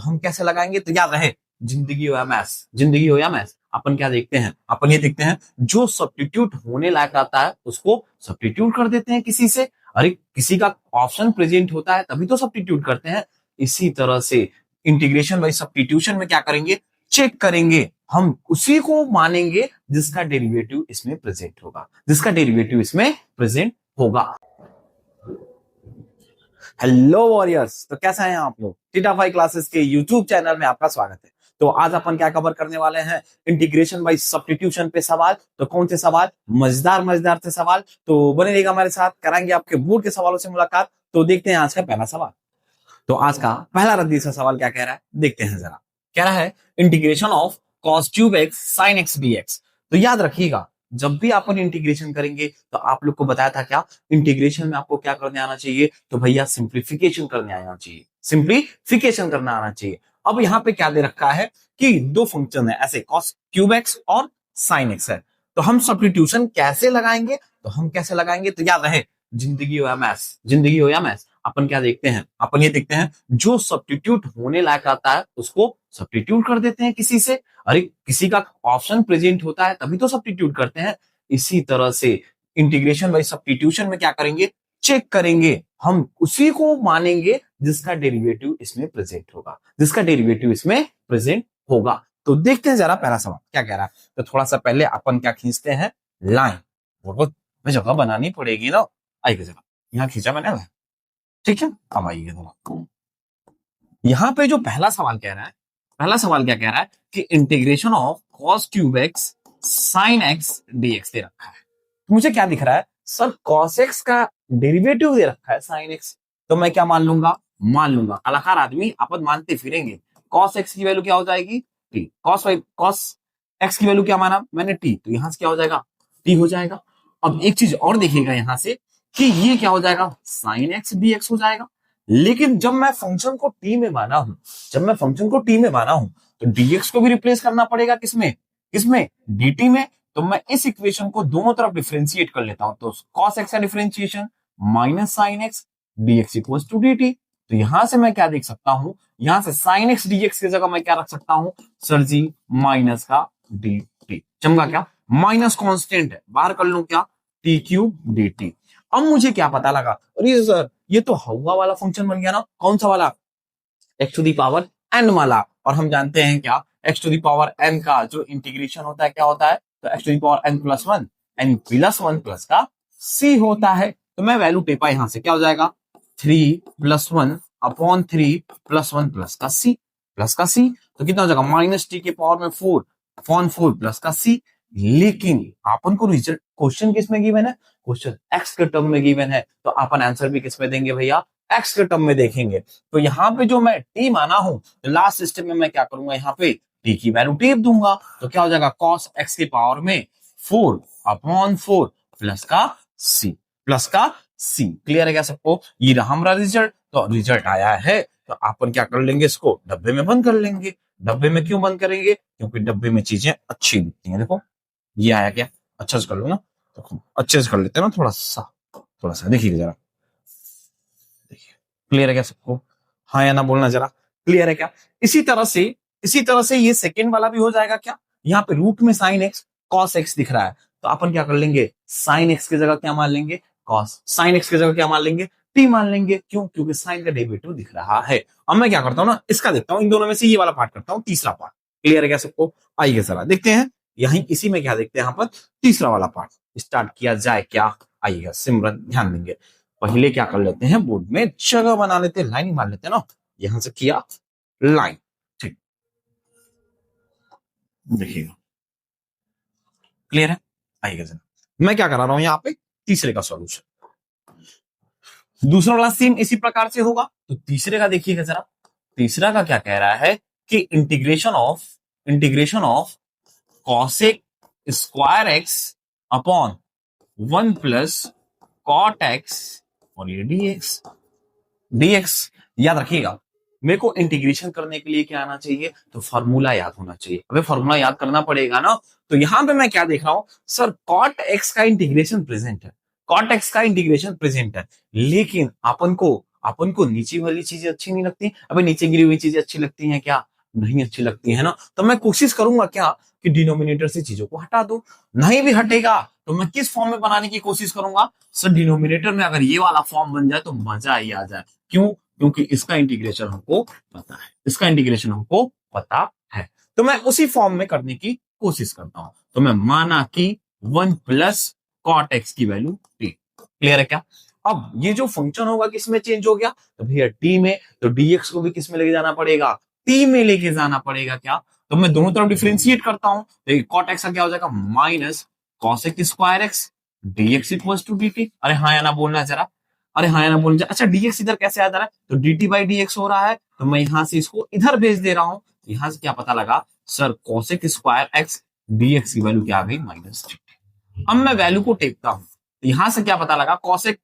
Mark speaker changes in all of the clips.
Speaker 1: हम कैसे लगाएंगे? तो याद रहे, जिंदगी हो या मैथ्स, जिंदगी हो या मैथ्स, अपन क्या देखते हैं? अपन ये देखते हैं जो सब्स्टिट्यूट होने लायक आता है उसको सब्स्टिट्यूट कर देते हैं किसी से। अरे किसी का ऑप्शन प्रेजेंट होता है तभी तो सब्स्टिट्यूट करते हैं। इसी तरह से इंटीग्रेशन बाय सब्स्टिट्यूशन में क्या करेंगे? चेक करेंगे, हम उसी को मानेंगे जिसका डेरिवेटिव इसमें प्रेजेंट होगा, जिसका डेरिवेटिव इसमें प्रेजेंट होगा। हेलो वॉरियर्स, तो कैसा हैं आप लोग? थीटा फाइव क्लासेस के यूट्यूब चैनल में आपका स्वागत है। तो आज अपन क्या कवर करने वाले हैं? इंटीग्रेशन बाय सब्स्टिट्यूशन पे सवाल। तो कौन से सवाल? मजेदार मजेदार से सवाल। तो बने रहिएगा हमारे साथ, कराएंगे आपके बोर्ड के सवालों से मुलाकात। तो देखते हैं आज का पहला सवाल। तो आज का पहला रद्दी सा सवाल क्या कह रहा है, देखते हैं जरा। कह रहा है integration of cos cube x sin x dx। तो याद रखिएगा, जब भी अपन इंटीग्रेशन करेंगे तो आप लोग को बताया था क्या, इंटीग्रेशन में आपको क्या करने आना चाहिए? तो भैया सिंप्लीफिकेशन करने आना चाहिए, सिंप्लीफिकेशन करना आना चाहिए। अब यहाँ पे क्या दे रखा है कि दो फंक्शन है ऐसे, cos क्यूब x और sin x है। तो हम सब्स्टिट्यूशन कैसे लगाएंगे? तो याद रहे, जिंदगी हो या मैथ्स, जिंदगी हो या मैथ्स, अपन क्या देखते हैं? अपन ये देखते हैं जो सब्स्टिट्यूट होने लायक आता है उसको सब्स्टिट्यूट कर देते हैं किसी से। अरे किसी का ऑप्शन प्रेजेंट होता है तभी तो सब्स्टिट्यूट करते हैं। इसी तरह से इंटीग्रेशन बाय सब्स्टिट्यूशन में क्या करेंगे? चेक करेंगे, हम उसी को मानेंगे जिसका डेरिवेटिव इसमें प्रेजेंट होगा, जिसका डेरिवेटिव इसमें प्रेजेंट होगा। तो देखते हैं जरा पहला सवाल क्या कह रहा है। तो थोड़ा सा पहले अपन क्या खींचते हैं? लाइन। वो जगह बनानी पड़ेगी ना। आइए जरा, यहाँ खींचा मैंने लाइन, ठीक है। अब आइए जरा, यहाँ पे जो पहला सवाल कह रहा है, पहला सवाल क्या कह रहा है कि integration of cos cube x sin x dx दे रखा है। मुझे क्या दिख रहा है? सर cos x का डेरिवेटिव दे रखा है sin x। तो मैं क्या मान लूंगा? कलाकार आदमी आपद मानते फिरेंगे। cos x की वैल्यू क्या हो जाएगी? t। cos x की वैल्यू क्या माना मैंने? t। तो यहां से क्या हो जाएगा? t हो जाएगा। अब एक चीज और देखिएगा यहां से कि ये क्या हो जाएगा? sin x dx हो जाएगा। लेकिन जब मैं फंक्शन को t में माना हूं, तो dx को भी रिप्लेस करना पड़ेगा किसमें? dt में। तो मैं इस इक्वेशन को दोनों तरफ डिफरेंशिएट कर लेता हूं। तो cos x का differentiation minus sin x dx equals to dt। तो यहां से मैं क्या देख सकता हूं? यहां से sin x dx की जगह मैं क्या रख सकता हूं? सर जी माइनस का dt। चमका क्या? माइनस कांस्टेंट है, बाहर कर लूं क्या? t cube dt। अब मुझे क्या पता लगा? अरे सर ये तो हवा वाला फंक्शन बन गया ना। कौन सा वाला? x to the power n वाला। और हम जानते हैं क्या, x to the power n का जो इंटीग्रेशन होता है क्या होता है? तो x to the power n plus one plus का c होता है। तो मैं वैल्यू टेपा यहां से, क्या हो जाएगा? 3+1 अपॉन 3 प्लस 1 प्लस का c। तो कितना हो जाएगा? माइनस टी के पावर में 4 अपॉन 4 प्लस का c। लेकिन अपन को रिजल्ट क्वेश्चन किस में गिवन है? क्वेश्चन x के टर्म में गिवन है। तो अपन आंसर भी किस में देंगे भैया? x के टर्म में देखेंगे। तो यहाँ पे जो मैं t माना हूं, तो लास्ट स्टेप में मैं क्या करूंगा? यहाँ पे t की वैल्यू टेप दूंगा। तो क्या हो जाएगा? cos x के पावर में 4 अपॉन 4 प्लस का c। क्लियर है क्या सबको? ये रहा हमारा रिजल्ट। तो रिजल्ट आया है तो अपन क्या कर लेंगे? इसको डब्बे में बंद कर लेंगे। डब्बे में क्यों बंद करेंगे? क्योंकि डब्बे में चीजें अच्छी दिखती हैं। देखो ये आया क्या? अच्छा से कर लो ना, तो अच्छे से कर लेते हैं ना, थोड़ा सा देखिए जरा। देखिए क्लियर है क्या सबको? हाँ या ना बोलना जरा, क्लियर है क्या? इसी तरह से ये सेकेंड वाला भी हो जाएगा क्या? यहाँ पे रूट में sin x cos x दिख रहा है। तो अपन क्या कर लेंगे? sin x की जगह क्या मान लेंगे? sin x की जगह क्या मान लेंगे? t मान लेंगे। क्यों? क्योंकि sin का डेरिवेटिव दिख रहा है। अब मैं क्या करता हूँ ना, इसका देखता हूँ, इन दोनों में से ये वाला पार्ट करता हूँ, तीसरा पार्ट। क्लियर है क्या सबको? आइए जरा देखते हैं, यहीं इसी में क्या देखते हैं? यहाँ पर तीसरा वाला पार्ट स्टार्ट किया जाए क्या? आइएगा सिमरन, ध्यान देंगे। पहले क्या कर लेते हैं? बोर्ड में जगह बना लेते हैं, लाइन मार लेते हैं ना। यहां से किया लाइन, ठीक। देखिएगा क्लियर है? आइएगा जरा, मैं क्या करा रहा हूं यहाँ पे? तीसरे का सॉल्यूशन। दूसरा वाला सेम इसी प्रकार से होगा। तो तीसरे का देखिएगा जरा। तीसरा का क्या कह रहा है कि integration of cosec square x upon 1 plus cot x और ये डीएक्स। याद रखिएगा, मेरे को इंटीग्रेशन करने के लिए क्या आना चाहिए? तो फॉर्मूला याद होना चाहिए। अबे फॉर्मूला याद करना पड़ेगा ना। तो यहां पे मैं क्या देख रहा हूं? सर कॉट एक्स का इंटीग्रेशन प्रेजेंट है, लेकिन अपन को अपन को नीचे वाली चीजें अच्छी नहीं लगती, अबे नीचे गिरी हुई चीजें अच्छी लगती हैं क्या? नहीं अच्छी लगती है ना। तो मैं कोशिश करूंगा क्या कि डिनोमिनेटर से चीजों को हटा दूं। नहीं भी हटेगा तो मैं किस फॉर्म में बनाने की कोशिश करूंगा? सर डिनोमिनेटर में अगर ये वाला फॉर्म बन जाए तो मजा ही आ जाए। क्यों? क्योंकि इसका इंटीग्रेशन हमको पता है, इसका इंटीग्रेशन हमको पता है। तो मैं उसी फॉर्म में करने की कोशिश करता हूं। तो मैं माना कि 1 प्लस कॉट एक्स की वैल्यू टी। क्लियर है क्या? अब ये जो फंक्शन होगा किसमें चेंज हो गया? तो भैया टी में, तो डीएक्स को भी किस में लेके जाना पड़ेगा? टी में लेके जाना पड़ेगा क्या? तो मैं दोनों तरफ डिफरेंशिएट करता हूं, तो कॉट एक्स का क्या हो जाएगा? Minus cosec square x dx equals to d. अरे हाँ या ना बोलना जरा, अरे हाँ या ना बोलना। अच्छा डीएक्स इधर कैसे आ जा रहा है? तो डी टी बाई डीएक्स हो रहा है, तो मैं यहां से इसको इधर भेज दे रहा हूं। यहां से क्या पता लगा? Sir cosec square x dx की वैल्यू क्या आ गई? Minus d. अब मैं वैल्यू को टेकता हूं, तो यहां से क्या पता लगा? कॉसेक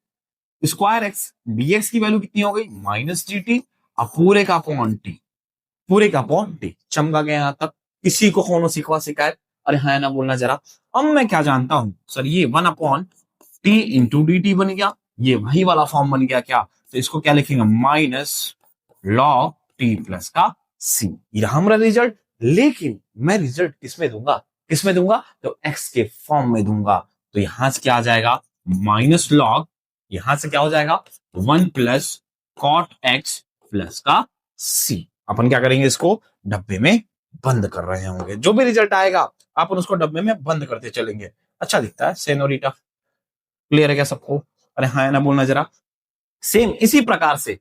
Speaker 1: स्क्वायर एक्स डीएक्स की वैल्यू कितनी हो गई? Minus D T. अब पूरे का अपॉन टी, पूरे का अपॉन टी। चमका गया यहां तक? किसी को कौन सिखवा शिकायत? अरे हाँ ना बोलना जरा। अब मैं क्या जानता हूं? सर ये 1 upon T into D T बन गया, ये वही वाला फॉर्म बन गया क्या? तो इसको क्या लिखेंगे? माइनस लॉग टी प्लस का सी। ये हमारा रिजल्ट। लेकिन मैं रिजल्ट किसमें दूंगा? किसमें दूंगा? तो एक्स के फॉर्म में दूंगा। तो यहां से क्या आ जाएगा? माइनस लॉग, यहां से क्या हो जाएगा? 1 प्लस कॉट एक्स प्लस का सी। अपन क्या करेंगे? इसको डब्बे में बंद कर रहे होंगे। जो भी रिजल्ट आएगा अपन उसको डब्बे में बंद करते चलेंगे। अच्छा दिखता है सेनोरिटा? क्लियर है क्या सबको? अरे हाँ ना बोलना जरा। सेम इसी प्रकार से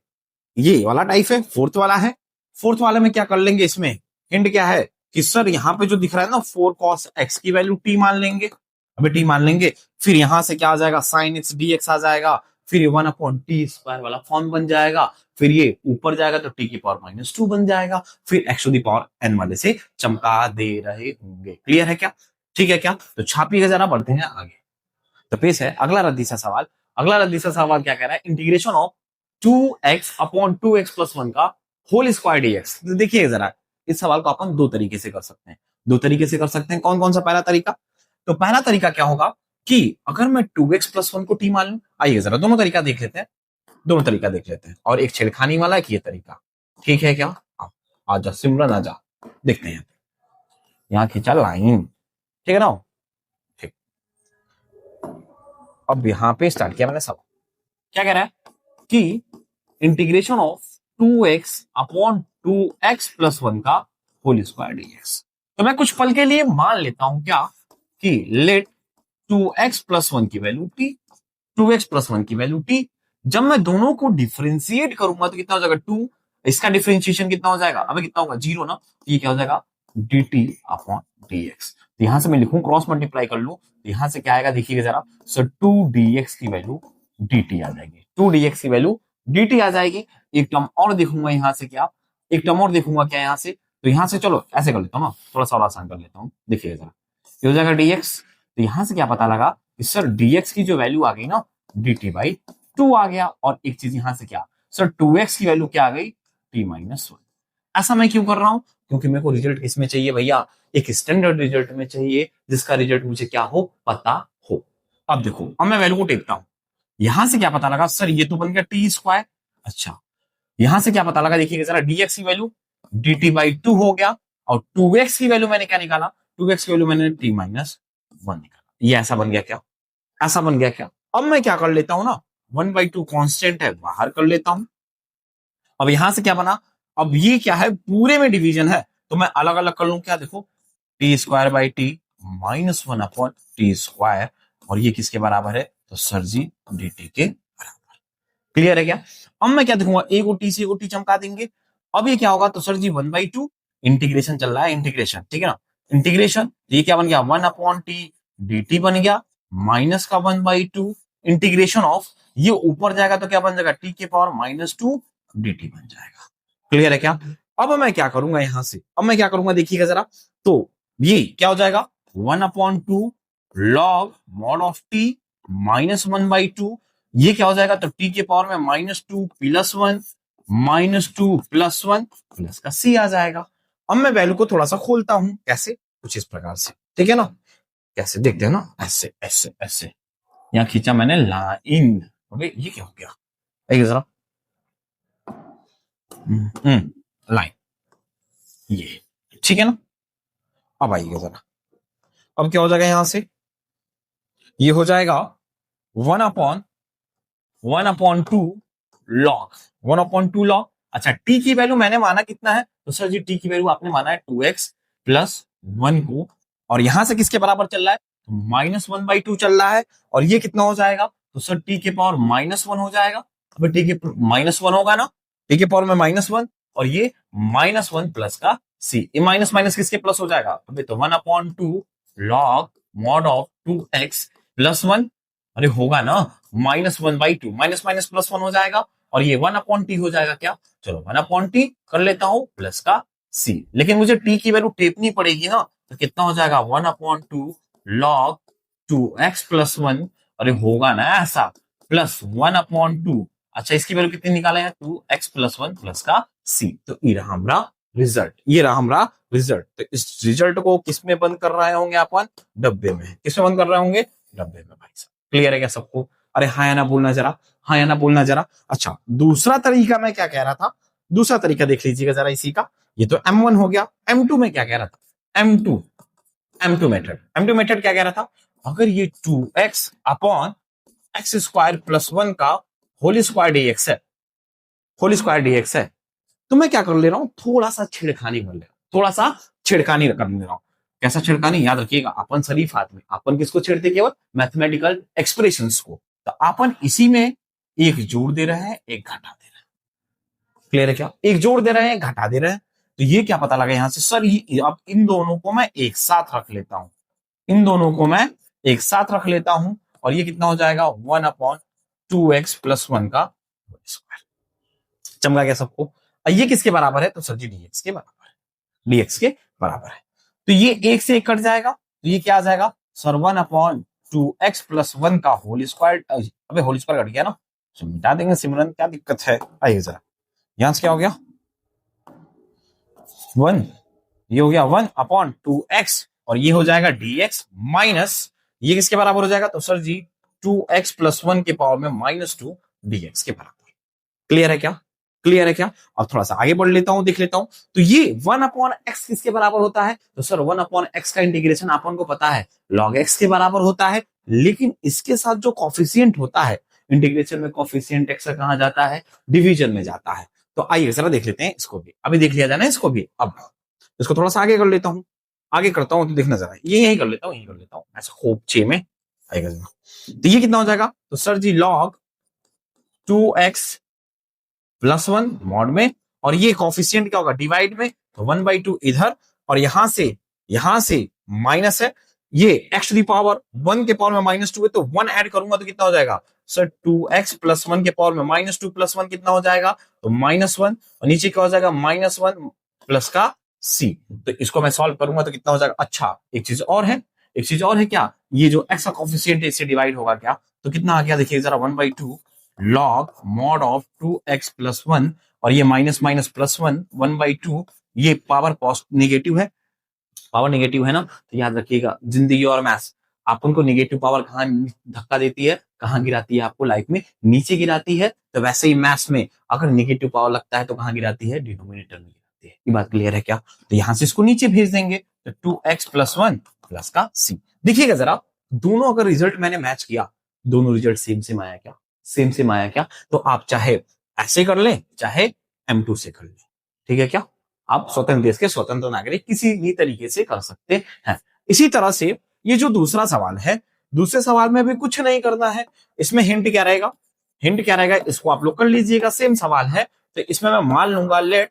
Speaker 1: ये वाला टाइप है, फोर्थ वाला है। फोर्थ वाले में क्या कर लेंगे? इसमें हिंट क्या है कि सर यहाँ पे जो दिख रहा है ना 4 cos x की वैल्यू टी मान लेंगे। अबे टी मान लेंगे, फिर यहां से क्या आ जाएगा? साइन एक्स डी एक्स आ जाएगा, फिर ये 1 अपॉन टी स्क्वायर वाला फॉर्म बन जाएगा, फिर ये ऊपर जाएगा तो टी की पावर -2 बन जाएगा, फिर x to the power n वाले से चमका दे रहे होंगे। क्लियर है क्या? ठीक है क्या? तो छापिएगा जरा, बढ़ते हैं आगे। तो पेश है अगला रद्दीसा सवाल। अगला रद्दीसा सवाल क्या कह रहा है? Integration of 2x upon 2x plus 1 का होल स्क्वायर डीएक्स। तो देखिए जरा, इस सवाल को अपन दो तरीके से कर सकते हैं। दो तरीके से कर सकते हैं। कौन कौन सा? पहला तरीका, तो पहला तरीका क्या होगा कि अगर मैं 2x प्लस 1 को टी मान लूं। आइए जरा दोनों तरीका देख लेते हैं, दोनों तरीका देख लेते हैं। और एक छेड़खानी वाला एक ये तरीका, ठीक है क्या? आजा सिमरन आजा, देखते हैं। यहाँ खींचा लाइन, ठीक है ना? ठीक। अब यहां पे स्टार्ट किया मैंने सवाल। क्या कह रहा है कि integration of 2x upon 2x plus 1 का होल स्क्वायर डीएक्स। तो मैं कुछ पल के लिए मान लेता हूं क्या कि लेट 2x प्लस 1 की वैल्यू टी, 2x प्लस 1 की वैल्यू टी। जब मैं दोनों को डिफरेंशिएट करूंगा तो कितना हो जाएगा? 2। इसका डिफरेंशिएशन कितना हो जाएगा? अबे कितना होगा? 0 ना। तो ये क्या हो जाएगा? dt upon dx। तो यहां से मैं लिखूं, क्रॉस मल्टीप्लाई कर लूं, तो यहां से क्या आएगा? देखिएगा जरा। सो 2dx की वैल्यू dt आ जाएगी, 2dx की वैल्यू dt आ जाएगी। एक टर्म और देखूंगा यहां से क्या, एक टर्म और देखूंगा क्या यहां से? तो यहां से चलो ऐसे कर लेता हूं ना, थोड़ा सा और आसान कर लेता हूं। देखिएगा जरा, ये हो जाएगा dx। तो यहां से क्या पता लगा कि सर dx की जो वैल्यू आ गई ना, dt बाई 2 आ गया। और एक चीज यहां से क्या, सर 2x की वैल्यू क्या आ गई? t-1। ऐसा मैं क्यों कर रहा हूं? क्योंकि मेरे को रिजल्ट किसमें चाहिए भैया? एक स्टैंडर्ड रिजल्ट में चाहिए, जिसका रिजल्ट मुझे क्या हो? पता हो। अब देखो, अब मैं वैल्यू को टेकता हूं। यहां से क्या पता लगा? सर ये तो बन गया टी स्क्वायर। अच्छा, यहां से क्या पता लगा? देखिएगा जरा, dx की वैल्यू dt बाई 2 हो गया, और 2x की वैल्यू मैंने क्या निकाला? 2x की वैल्यू मैंने t-1 निकाला। ये ऐसा बन गया क्या? ऐसा बन गया क्या? अब मैं क्या कर लेता हूं ना, 1/2 कांस्टेंट है, बाहर कर लेता हूं। अब यहां से क्या बना? अब ये क्या है? पूरे में डिवीजन है, तो मैं अलग अलग कर लूं क्या? देखो, T square by T -1 upon T square, और ये किसके बराबर है? तो सर जी डी टी के बराबर। क्लियर है क्या? अब मैं क्या देखूंगा? ए को टी से को टी चमका देंगे। अब ये क्या होगा? तो सर जी 1/2 इंटीग्रेशन चल रहा है, इंटीग्रेशन, ठीक है ना? इंटीग्रेशन, ये क्या बन गया? 1 अपॉन टी डी टी बन गया, माइनस का 1/2 इंटीग्रेशन ऑफ, ये ऊपर जाएगा तो क्या बन जाएगा? टी के पावर -2 डी टी बन जाएगा। क्लियर है क्या? अब मैं क्या करूंगा यहां से? अब मैं क्या करूंगा? देखिएगा जरा। तो ये क्या हो जाएगा? 1/2 लॉग मॉड ऑफ टी -1/2। ये क्या हो जाएगा? तो टी के पावर में -2 प्लस 1, -2 प्लस 1 प्लस का सी आ जाएगा। अब मैं वैल्यू को थोड़ा सा खोलता हूं, कैसे? कुछ इस प्रकार से, ठीक है ना? कैसे देखते हैं ना, ऐसे ऐसे ऐसे। यहां खींचा मैंने लाइन। ओके, ये क्या हो गया? जरा, लाइन, ये ठीक है ना। अब आइएगा जरा, अब क्या हो जाएगा यहां से, ये हो जाएगा 1/2 log। अच्छा, t की वैल्यू मैंने माना कितना है, तो सर जी t की वैल्यू आपने माना है 2x प्लस 1 को, और यहां से किसके बराबर चल रहा है, तो -1/2 चल रहा है, और ये कितना हो जाएगा, तो सर t के पावर -1 हो जाएगा। अब t के -1 होगा ना, t के पावर में -1, और ये -1 प्लस का c, ये माइनस माइनस किसके प्लस हो जाएगा, अबे तो 1/2 log mod of 2x plus 1, अरे होगा ना -1/2, माइनस माइनस प्लस 1 हो जाएगा, और ये 1/t हो जाएगा क्या, चलो 1/t कर लेता हूं प्लस का c, लेकिन मुझे t की वैल्यू टेपनी पड़ेगी ना, तो कितना हो जाएगा 1/2 log 2x प्लस 1, अरे होगा ना ऐसा, प्लस 1/2, अच्छा इसकी वैल्यू कितनी निकाले हैं 2x प्लस 1 प्लस का c, तो ये रहा हमारा रिजल्ट, ये रहा हमारा रिजल्ट। तो इस रिजल्ट को किस में बंद कर रहे होंगे अपन, डब्बे में, किसमें बंद कर रहे होंगे, डब्बे में भाई साहब। क्लियर है क्या सबको, अरे हाँ या ना बोलना जरा, हाँ या ना बोलना जरा। अच्छा, दूसरा तरीका मैं क्या कह रहा था, दूसरा तरीका देख लीजिएगा जरा इसी का, ये तो M1 हो गया, M2 में क्या कह रहा था, M2 मेथड क्या कह रहा था, अगर ये 2x upon x square plus 1 का होल स्क्वायर dx है, होल स्क्वायर dx है, तो मैं क्या कर ले रहा हूं, थोड़ा सा छेड़खानी कर ले रहा हूं, थोड़ा सा छेड़खानी कर ले रहा हूं। कैसा छेड़खानी, याद रखिएगा अपन शरीफ आदमी, अपन किसको छेड़ते, केवल मैथमेटिकल एक्सप्रेशंस को, तो अपन इसी में एक जोड़ दे रहे हैं, एक घटा दे रहे हैं। क्लियर है क्या, एक जोड़ दे रहे हैं, एक घटा दे रहे हैं, तो ये क्या पता लगा यहां से, सर ये अब इन दोनों को मैं एक साथ रख लेता हूं, इन दोनों को मैं एक साथ रख लेता हूं, और ये कितना हो जाएगा 1/2x प्लस 1 का स्क्वायर। चमका गया सबको, ये किसके बराबर है, तो सर जी dx के बराबर है, dx के बराबर है, तो ये एक से एक कट जाएगा, तो ये क्या आ जाएगा सर 1/2x प्लस 1 का होल स्क्वायर, अबे होल स्क्वायर कट गया ना, तो मिटा देंगे सिमरन, क्या दिक्कत है, आइए जरा, यहां से क्या हो गया 1, ये हो गया 1/2x, और ये हो जाएगा dx माइनस, ये किसके बराबर हो जाएगा, तो सर जी 2x प्लस 1 के पावर में -2 dx के बराबर। क्लियर है क्या, क्लियर है क्या, और थोड़ा सा आगे बढ़ लेता हूं, देख लेता हूं, तो ये 1/x किसके बराबर होता है, तो सर 1/x का इंटीग्रेशन अपन को पता है log x के बराबर होता है, लेकिन इसके साथ जो कॉफिशिएंट होता है इंटीग्रेशन में, कॉफिशिएंट x कहां जाता है, डिवीजन में जाता है। तो आइए जरा देख लेते हैं इसको भी, अभी देख लिया जाना इसको भी, अब इसको थोड़ा सा आगे कर लेता हूं, आगे करता हूं तो देखना जरा, ये यही कर लेता हूं, यही कर लेता हूं ऐसा खूब 6 में आएगा जरा, तो ये कितना हो जाएगा, तो sir ji log 2x plus 1 mod में, और ये कॉफिशिएंट क्या होगा डिवाइड में, तो 1/2 इधर, और यहां से माइनस है, ये x टू दी पावर 1 के पावर में -2 है, तो 1 ऐड करूंगा तो कितना हो जाएगा सर 2x प्लस 1 के पावर में -2 प्लस 1 कितना हो जाएगा, तो -1, और नीचे क्या हो जाएगा -1 प्लस का c, तो इसको मैं सॉल्व करूंगा तो कितना हो जाएगा। अच्छा एक चीज और है, एक चीज और है क्या, ये जो x का कॉफिशिएंट है इससे डिवाइड होगा क्या, तो कितना आ गया देखिए जरा 1/2 log mod of 2x plus 1, और ये माइनस माइनस प्लस 1 1/2, ये पावर नेगेटिव है, पावर नेगेटिव है ना, तो याद रखिएगा जिंदगी और मैथ्स, अपन को नेगेटिव पावर कहां धक्का देती है, कहां गिराती है, आपको लाइफ में नीचे गिराती है, तो वैसे ही मैथ्स में अगर नेगेटिव पावर लगता है तो कहां गिराती है, डिनोमिनेटर में गिराती है। ये बात क्लियर है क्या, तो यहां से इसको नीचे भेज देंगे, तो 2x प्लस 1 प्लस का c। देखिएगा जरा, दोनों अगर रिजल्ट मैंने मैच किया, दोनों रिजल्ट सेम सेम आया क्या, सेम सेम आया क्या, तो आप चाहे ऐसे कर लें, चाहे M2 से कर लें, ठीक है क्या, आप स्वतंत्र देश के स्वतंत्र नागरिक किसी भी तरीके से कर सकते हैं। इसी तरह से ये जो दूसरा सवाल है, दूसरे सवाल में भी कुछ नहीं करना है, इसमें हिंट क्या रहेगा, हिंट क्या रहेगा, इसको आप लोग कर लीजिएगा, सेम सवाल है, तो इसमें मैं मान लूंगा लेट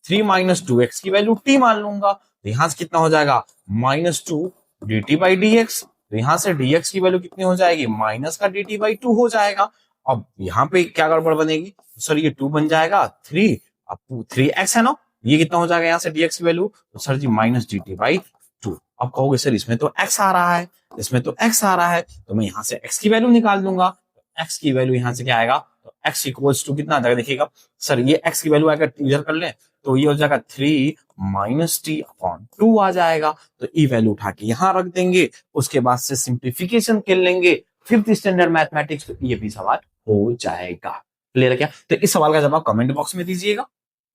Speaker 1: 3 - 2x की वैल्यू t मान लूंगा, तो यहां से कितना हो जाएगा -2 dt/dx, तो यहां से dx की वैल्यू कितनी हो जाएगी, माइनस का dt/2 हो जाएगा। अब यहाँ पे क्या गड़बड़ बनेगी, सर ये 2 बन जाएगा 3, अब 3x है ना, ये कितना हो जाएगा यहाँ से dx की वैल्यू, तो सर जी -dt/2। अब कहोगे सर इसमें तो x आ रहा है, इसमें तो x आ रहा है, तो मैं यहाँ से x की वैल्यू निकाल दूंगा, तो x की वैल्यू यहाँ से क्या आएगा, तो x इक्वल्स टू कितना आ जाएगा, देखिएगा सर ये x की वैल्यू अगर इधर कर ले तो ये हो जाएगा 3 - t/2 आ जाएगा, तो ई वैल्यू उठा के यहाँ रख देंगे, उसके बाद से सिंप्लीफिकेशन कर लेंगे, 5th स्टैंडर्ड मैथमेटिक्स, तो ये भी सवाल हो जाएगा। क्लियर है क्या, तो इस सवाल का जवाब कमेंट बॉक्स में दीजिएगा।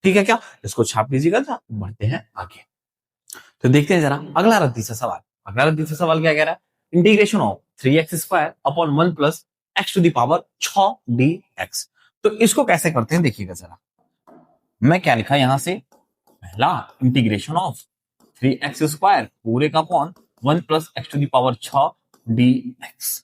Speaker 1: ठीक है क्या, इसको छाप लीजिएगा था, बढ़ते हैं आगे। तो देखते हैं जरा अगला रद्दी सा सवाल। अगला रद्दी सा सवाल क्या कह रहा है, integration of 3x² upon 1 plus x to the power 6 dx। तो इसको कैसे करते हैं देखिएगा जरा। मैं क्या लिखा यहां से, पहला इंटीग्रेशन ऑफ 3x² पूरे का upon 1 plus x to the power 6 dx।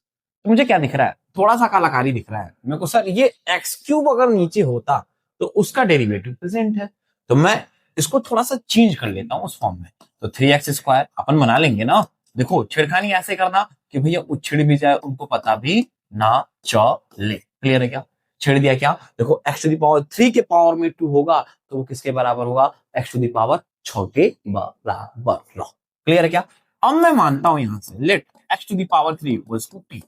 Speaker 1: तो मुझे क्या दिख रहा है, थोड़ा सा कलाकारी दिख रहा है मेरे को, सर ये x³ अगर नीचे होता तो उसका डेरिवेटिव प्रेजेंट है, तो मैं इसको थोड़ा सा चेंज कर लेता हूं उस फॉर्म में। तो 3x² अपन बना लेंगे ना। देखो छेड़खानी ऐसे करना कि भैया उछड़ भी जाए, उनको पता भी ना चले। क्लियर है क्या, छेड़ दिया क्या, देखो x टू द पावर 3 के पावर में 2 होगा तो वो किसके बराबर होगा, x टू द पावर 6 के बराबर। क्लियर है क्या, अब मैं मानता हूं यहां से let x to the power 3 equals to t,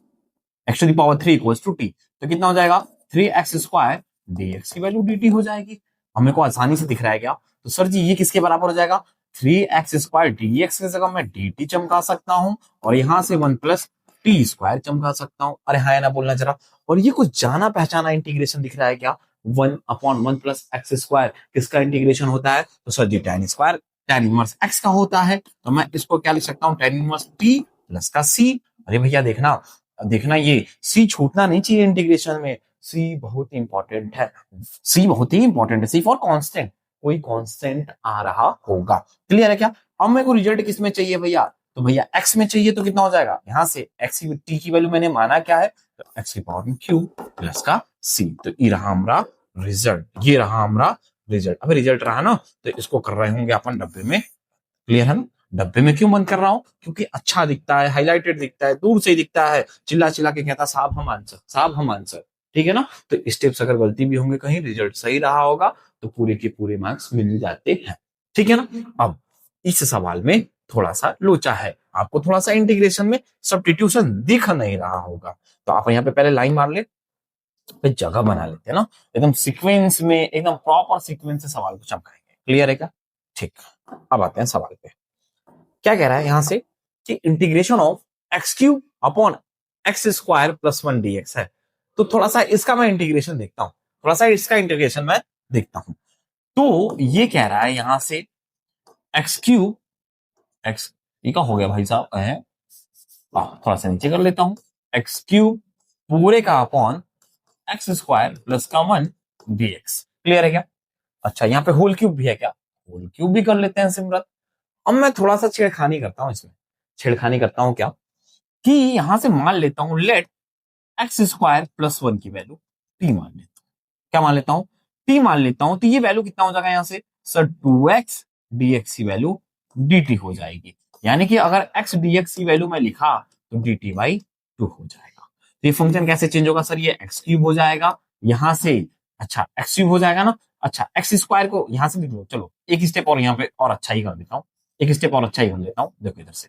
Speaker 1: x to the power 3 equals to t, तो कितना हो जाएगा 3x² dx की वैल्यू dt हो जाएगी। हमें को आसानी से दिख रहा है क्या, तो सर जी ये किसके बराबर हो जाएगा, 3x² dx की जगह मैं dt चमका सकता हूं और यहां से 1 प्लस t² चमका सकता हूं। अरे हाँ ना बोलना जरा, और ये कुछ जाना पहचाना इंटीग्रेशन दिख रहा है क्या, 1 अपॉन 1 प्लस x² किसका इंटीग्रेशन होता है, तो सर जी tan इनवर्स x का होता है। तो मैं इसको क्या लिख सकता हूं, tan इनवर्स t प्लस का c। अरे भैया देखना देखना, ये c छूटना नहीं चाहिए इंटीग्रेशन में, c बहुत ही इंपॉर्टेंट है, c बहुत ही इंपॉर्टेंट है, c फॉर कांस्टेंट, कोई कांस्टेंट आ रहा होगा। क्लियर है क्या, अब मेरे को रिजल्ट किस में चाहिए भैया, तो भैया x में चाहिए, तो कितना हो जाएगा यहां से x की t की वैल्यू मैंने माना क्या है, तो x की पावर में q प्लस का c। तो ये रहा हमारा रिजल्ट, ये रहा हमारा रिजल्ट। अब रिजल्ट रहा ना, तो इसको कर रहे होंगे अपन डब्बे में। क्लियर है ना, डब्बे में क्यों बंद कर रहा हूं, क्योंकि अच्छा दिखता है, हाईलाइटेड दिखता है, दूर से ही दिखता है, चिल्ला चिल्ला के कहता साहब हम आंसर, साहब हम आंसर। ठीक है ना, तो स्टेप्स अगर गलती भी होंगे कहीं, रिजल्ट सही रहा होगा तो पूरे के पूरे मार्क्स मिल जाते हैं। ठीक है ना, अब इस सवाल में थोड़ा सा लोचा है, आपको थोड़ा सा इंटीग्रेशन में सब्स्टिट्यूशन दिख नहीं रहा होगा, तो आप यहाँ पे पहले लाइन मार ले, फिर जगह बना लेते हैं ना, एकदम सीक्वेंस में, एकदम प्रॉपर सीक्वेंस से सवाल को चमकाएंगे। क्लियर है क्या, ठीक। अब आते हैं सवाल पे, क्या कह रहा है यहां से कि integration of x³ upon x² plus 1 dx है। तो थोड़ा सा इसका मैं इंटीग्रेशन देखता हूं, थोड़ा सा इसका इंटीग्रेशन मैं देखता हूं। तो ये कह रहा है यहां से x³ x, ये का हो गया भाई साहब है, थोड़ा सा नीचे कर लेता हूं, x³ पूरे का अपॉन x² प्लस का 1 dx। क्लियर है क्या, अच्छा यहाँ पे होल क्यूब भी है क्या, होल क्यूब भी कर लेते हैं सिमरत। अब मैं थोड़ा सा छेड़खानी करता हूं इसमें, छेड़खानी करता हूं क्या, कि यहां से मान लेता हूं लेट x² प्लस 1 की वैल्यू t मान लेता हूं, क्या मान लेता हूं, t मान लेता हूं, तो ये वैल्यू कितना हो जाएगा यहां से, सर 2x dx की वैल्यू dt हो जाएगी। यानी कि अगर x dx की वैल्यू मैं लिखा तो dt बाई 2 हो जाएगा। तो ये फंक्शन कैसे चेंज होगा सर, ये x³ हो जाएगा यहां से, अच्छा x³ हो जाएगा ना, अच्छा x² को यहां से लिख लो, चलो एक स्टेप और यहाँ पे और अच्छा ही कर देता हूं, एक स्टेप और अच्छा ही कर लेता हूं, देखो इधर से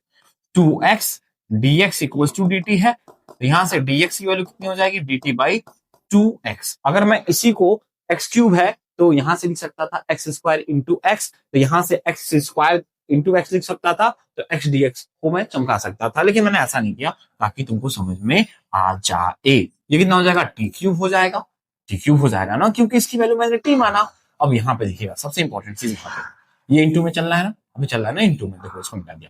Speaker 1: 2x dx equals to dt है, तो यहां से dx की वैल्यू कितनी हो जाएगी, dt बाई 2x। अगर मैं इसी को x³ है तो यहां से लिख सकता था x² इंटू x, तो यहां से x² इंटू x लिख सकता था, तो x dx को मैं चमका सकता था, लेकिन मैंने ऐसा नहीं किया ताकि तुमको समझ में आ जाए। ये कितना हो जाएगा, t³ हो जाएगा, t³ हो जाएगा ना, क्योंकि इसकी वैल्यू मैंने t माना। अब यहाँ पे देखिएगा सबसे इंपॉर्टेंट चीज यहाँ पे, ये इंटू में चल रहा है ना, अभी चल रहा है ना इंटू में, देखो इसको मिटा दिया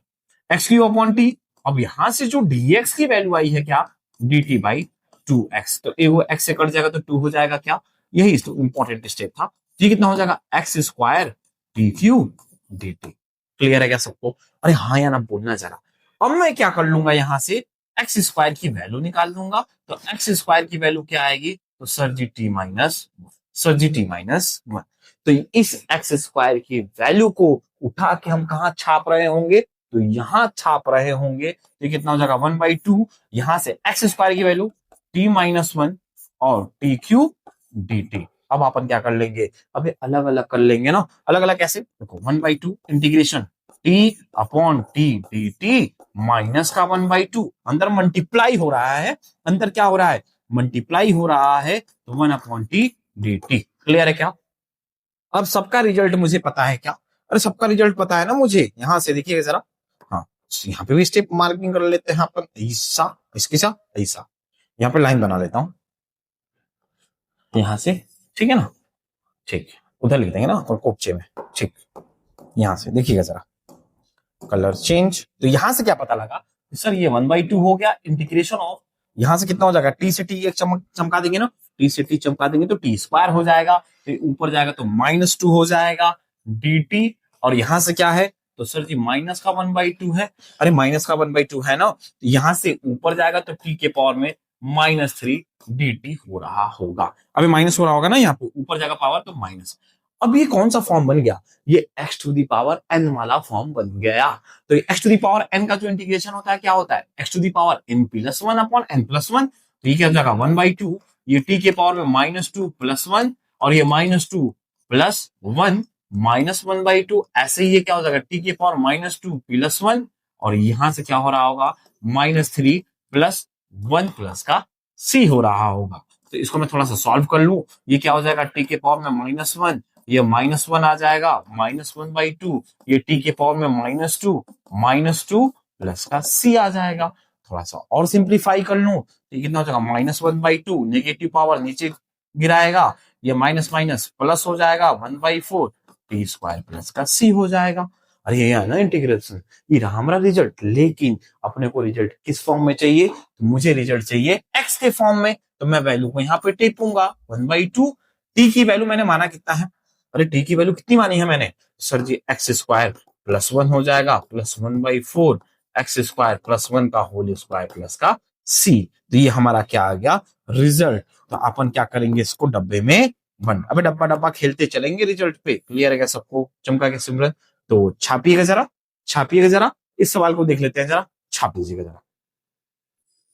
Speaker 1: x³ अपॉन t। अब यहां से जो dx की वैल्यू आई है क्या, dt बाई 2x, तो वो x से कट जाएगा तो 2 हो जाएगा क्या, यही इंपॉर्टेंट स्टेप था। ये कितना हो जाएगा, x² t³ dt। क्लियर है क्या सबको, अरे हाँ या ना बोलना जरा। अब मैं क्या कर लूंगा, यहां से x² की वैल्यू निकाल लूंगा, तो x² की वैल्यू क्या आएगी, तो सर जी t माइनस, सर जी t माइनस 1। तो इस x² की वैल्यू को उठा के हम कहां छाप रहे होंगे, तो यहां छाप रहे होंगे, तो कितना हो जाएगा 1/2, यहां से x² की वैल्यू t माइनस 1 और t³ dt। अब अपन क्या कर लेंगे, अबे अलग अलग कर लेंगे ना, अलग अलग कैसे, देखो 1/2 integration t upon t dt minus का 1/2, अंदर मल्टीप्लाई हो रहा है, अंदर क्या हो रहा है, मल्टीप्लाई हो रहा है, तो 1/t dt। क्लियर है क्या, अब सबका रिजल्ट मुझे पता है क्या, अरे सबका रिजल्ट पता है ना मुझे, यहां से देखिएगा जरा, हाँ यहाँ पे भी स्टेप मार्किंग कर लेते हैं अपन, ऐसा इसके साथ ऐसा, यहाँ पे लाइन बना लेता हूं यहां से, ठीक है ना, ठीक है। उधर लिख देंगे ना कोपचे में, ठीक। यहां से देखिएगा जरा, कलर चेंज। तो यहां से क्या पता लगा सर ये 1/2 हो गया, इंटीग्रेशन ऑफ यहां से कितना हो जाएगा, टी से टी एक चमका देंगे ना, टी से टी चमका देंगे तो टी स्क्वायर हो जाएगा, तो ऊपर जाएगा तो -2 हो जाएगा dt। और यहां से क्या है तो सर जी माइनस का 1/2 है, अरे माइनस का 1/2 है ना, तो यहां से ऊपर जाएगा तो टी के पावर में -3 dt हो रहा होगा। अभी माइनस हो रहा होगा ना, यहाँ पे ऊपर जाएगा पावर तो माइनस। अब ये कौन सा फॉर्म बन गया, ये x to the power n वाला फॉर्म बन गया। तो x to the power n का जो इंटीग्रेशन होता है क्या होता है, x to the power n plus 1 upon n plus 1, तो ये क्या हो जाएगा 1/2, ये t के पावर में -2 प्लस 1 और ये -2 प्लस 1 -1/2, ऐसे ही ये क्या हो जाएगा t के पावर -2 प्लस 1 और यहां से क्या हो रहा होगा -3 प्लस 1 प्लस का c हो रहा होगा। तो इसको मैं थोड़ा सा सॉल्व कर लूं, ये क्या हो जाएगा t के पावर में -1, ये -1 आ जाएगा -1/2, ये t के पावर में -2 प्लस का c आ जाएगा। थोड़ा सा और सिंप्लीफाई कर लूं तो कितना हो जाएगा -1/2, नेगेटिव पावर नीचे गिराएगा, ये माइनस माइनस प्लस हो जाएगा 1/4, टी स्क्वायर प्लस का c हो जाएगा। अरे ये है ना इंटीग्रेशन, ये रहा हमारा रिजल्ट। लेकिन अपने को रिजल्ट किस फॉर्म में चाहिए, तो मुझे रिजल्ट चाहिए x के फॉर्म में, तो मैं वैल्यू को यहाँ पे टेपूंगा 1/2, t की वैल्यू मैंने माना कितना है, अरे टी की वैल्यू कितनी मानी है मैंने, सर जी एक्स स्क्वायर प्लस 1 हो जाएगा प्लस 1/4 एक्स स्क्वायर प्लस 1 का होल स्क्वायर प्लस का c। तो ये हमारा क्या आ गया रिजल्ट। तो अपन क्या करेंगे, इसको डब्बे में बंद, अबे डब्बा डब्बा खेलते चलेंगे रिजल्ट पे। क्लियर है क्या सबको, चमका के सिमरन? तो छापिएगा जरा, छापिएगा जरा, इस सवाल को देख लेते हैं जरा, छाप लीजिएगा जरा।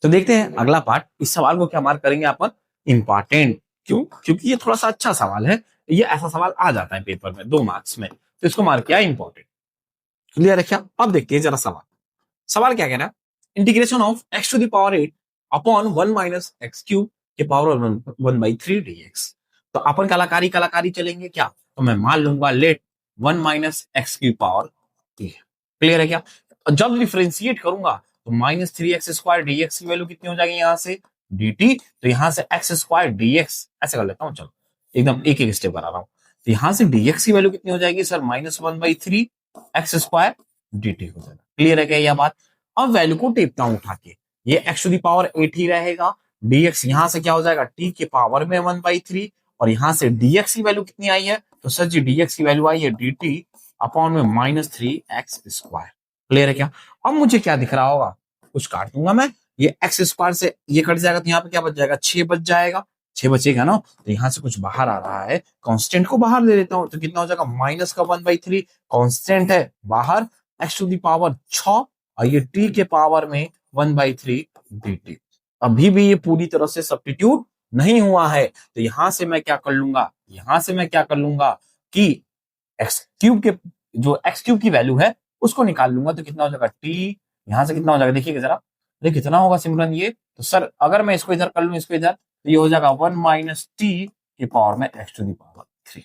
Speaker 1: तो देखते हैं अगला पार्ट, इस सवाल को क्या मार्क करेंगे अपन, इंपॉर्टेंट। क्यों, क्योंकि ये थोड़ा सा अच्छा सवाल है, ये ऐसा सवाल आ जाता है पेपर में 2 मार्क्स में, तो इसको मार्क किया इंपॉर्टेंट। क्लियर है क्या? अब देखते हैं जरा सवाल, सवाल क्या कहना है, integration of x to the power 8 upon 1 minus x cube के पावर 1/3 dx। तो अपन कलाकारी कलाकारी चलेंगे क्या, तो मैं मान लूंगा लेट 1 माइनस एक्स की पावर। क्लियर है क्या? जब डिफरेंशिएट करूंगा तो -3x² dx की वैल्यू कितनी हो जाएगी यहां से dt, तो यहां से x² dx ऐसे कर लेता हूं, चलो एकदम एक एक स्टेप बना रहा हूं। तो यहां से dx की वैल्यू कितनी हो जाएगी सर, -1/3 x² dt हो जाएगा। क्लियर है क्या यह बात? अब वैल्यू को टेपता हूं उठा के, ये x टू दी पावर 8 ही रहेगा, dx यहां से क्या हो जाएगा t के पावर में 1/3 और यहां से dx की वैल्यू कितनी आई है, तो सर जी dx की वैल्यू आई है dt अपॉन में -3x²। क्लियर है क्या? अब मुझे क्या दिख रहा होगा, कुछ काट दूंगा मैं, ये x² से ये कट जाएगा तो यहाँ पे क्या बच जाएगा, 6 बच जाएगा, 6 बचेगा ना, तो यहाँ से कुछ बाहर आ रहा है, कांस्टेंट को बाहर ले लेता हूं तो कितना हो जाएगा, माइनस का 1/3, कांस्टेंट है बाहर, x टू दी पावर 6 और ये t के पावर में 1/3 dt। अभी भी ये पूरी तरह से सब्स्टिट्यूट नहीं हुआ है, तो यहां से मैं क्या कर लूंगा, यहां से मैं क्या कर लूंगा कि x³ के जो x³ की वैल्यू है उसको निकाल लूंगा, तो कितना हो जाएगा t, यहां से कितना हो जाएगा देखिएगा जरा, अरे कितना होगा सिमरन ये, तो सर अगर मैं इसको इधर कर लूं इसको इधर, तो ये हो जाएगा 1 माइनस टी की पावर में x to the power 3।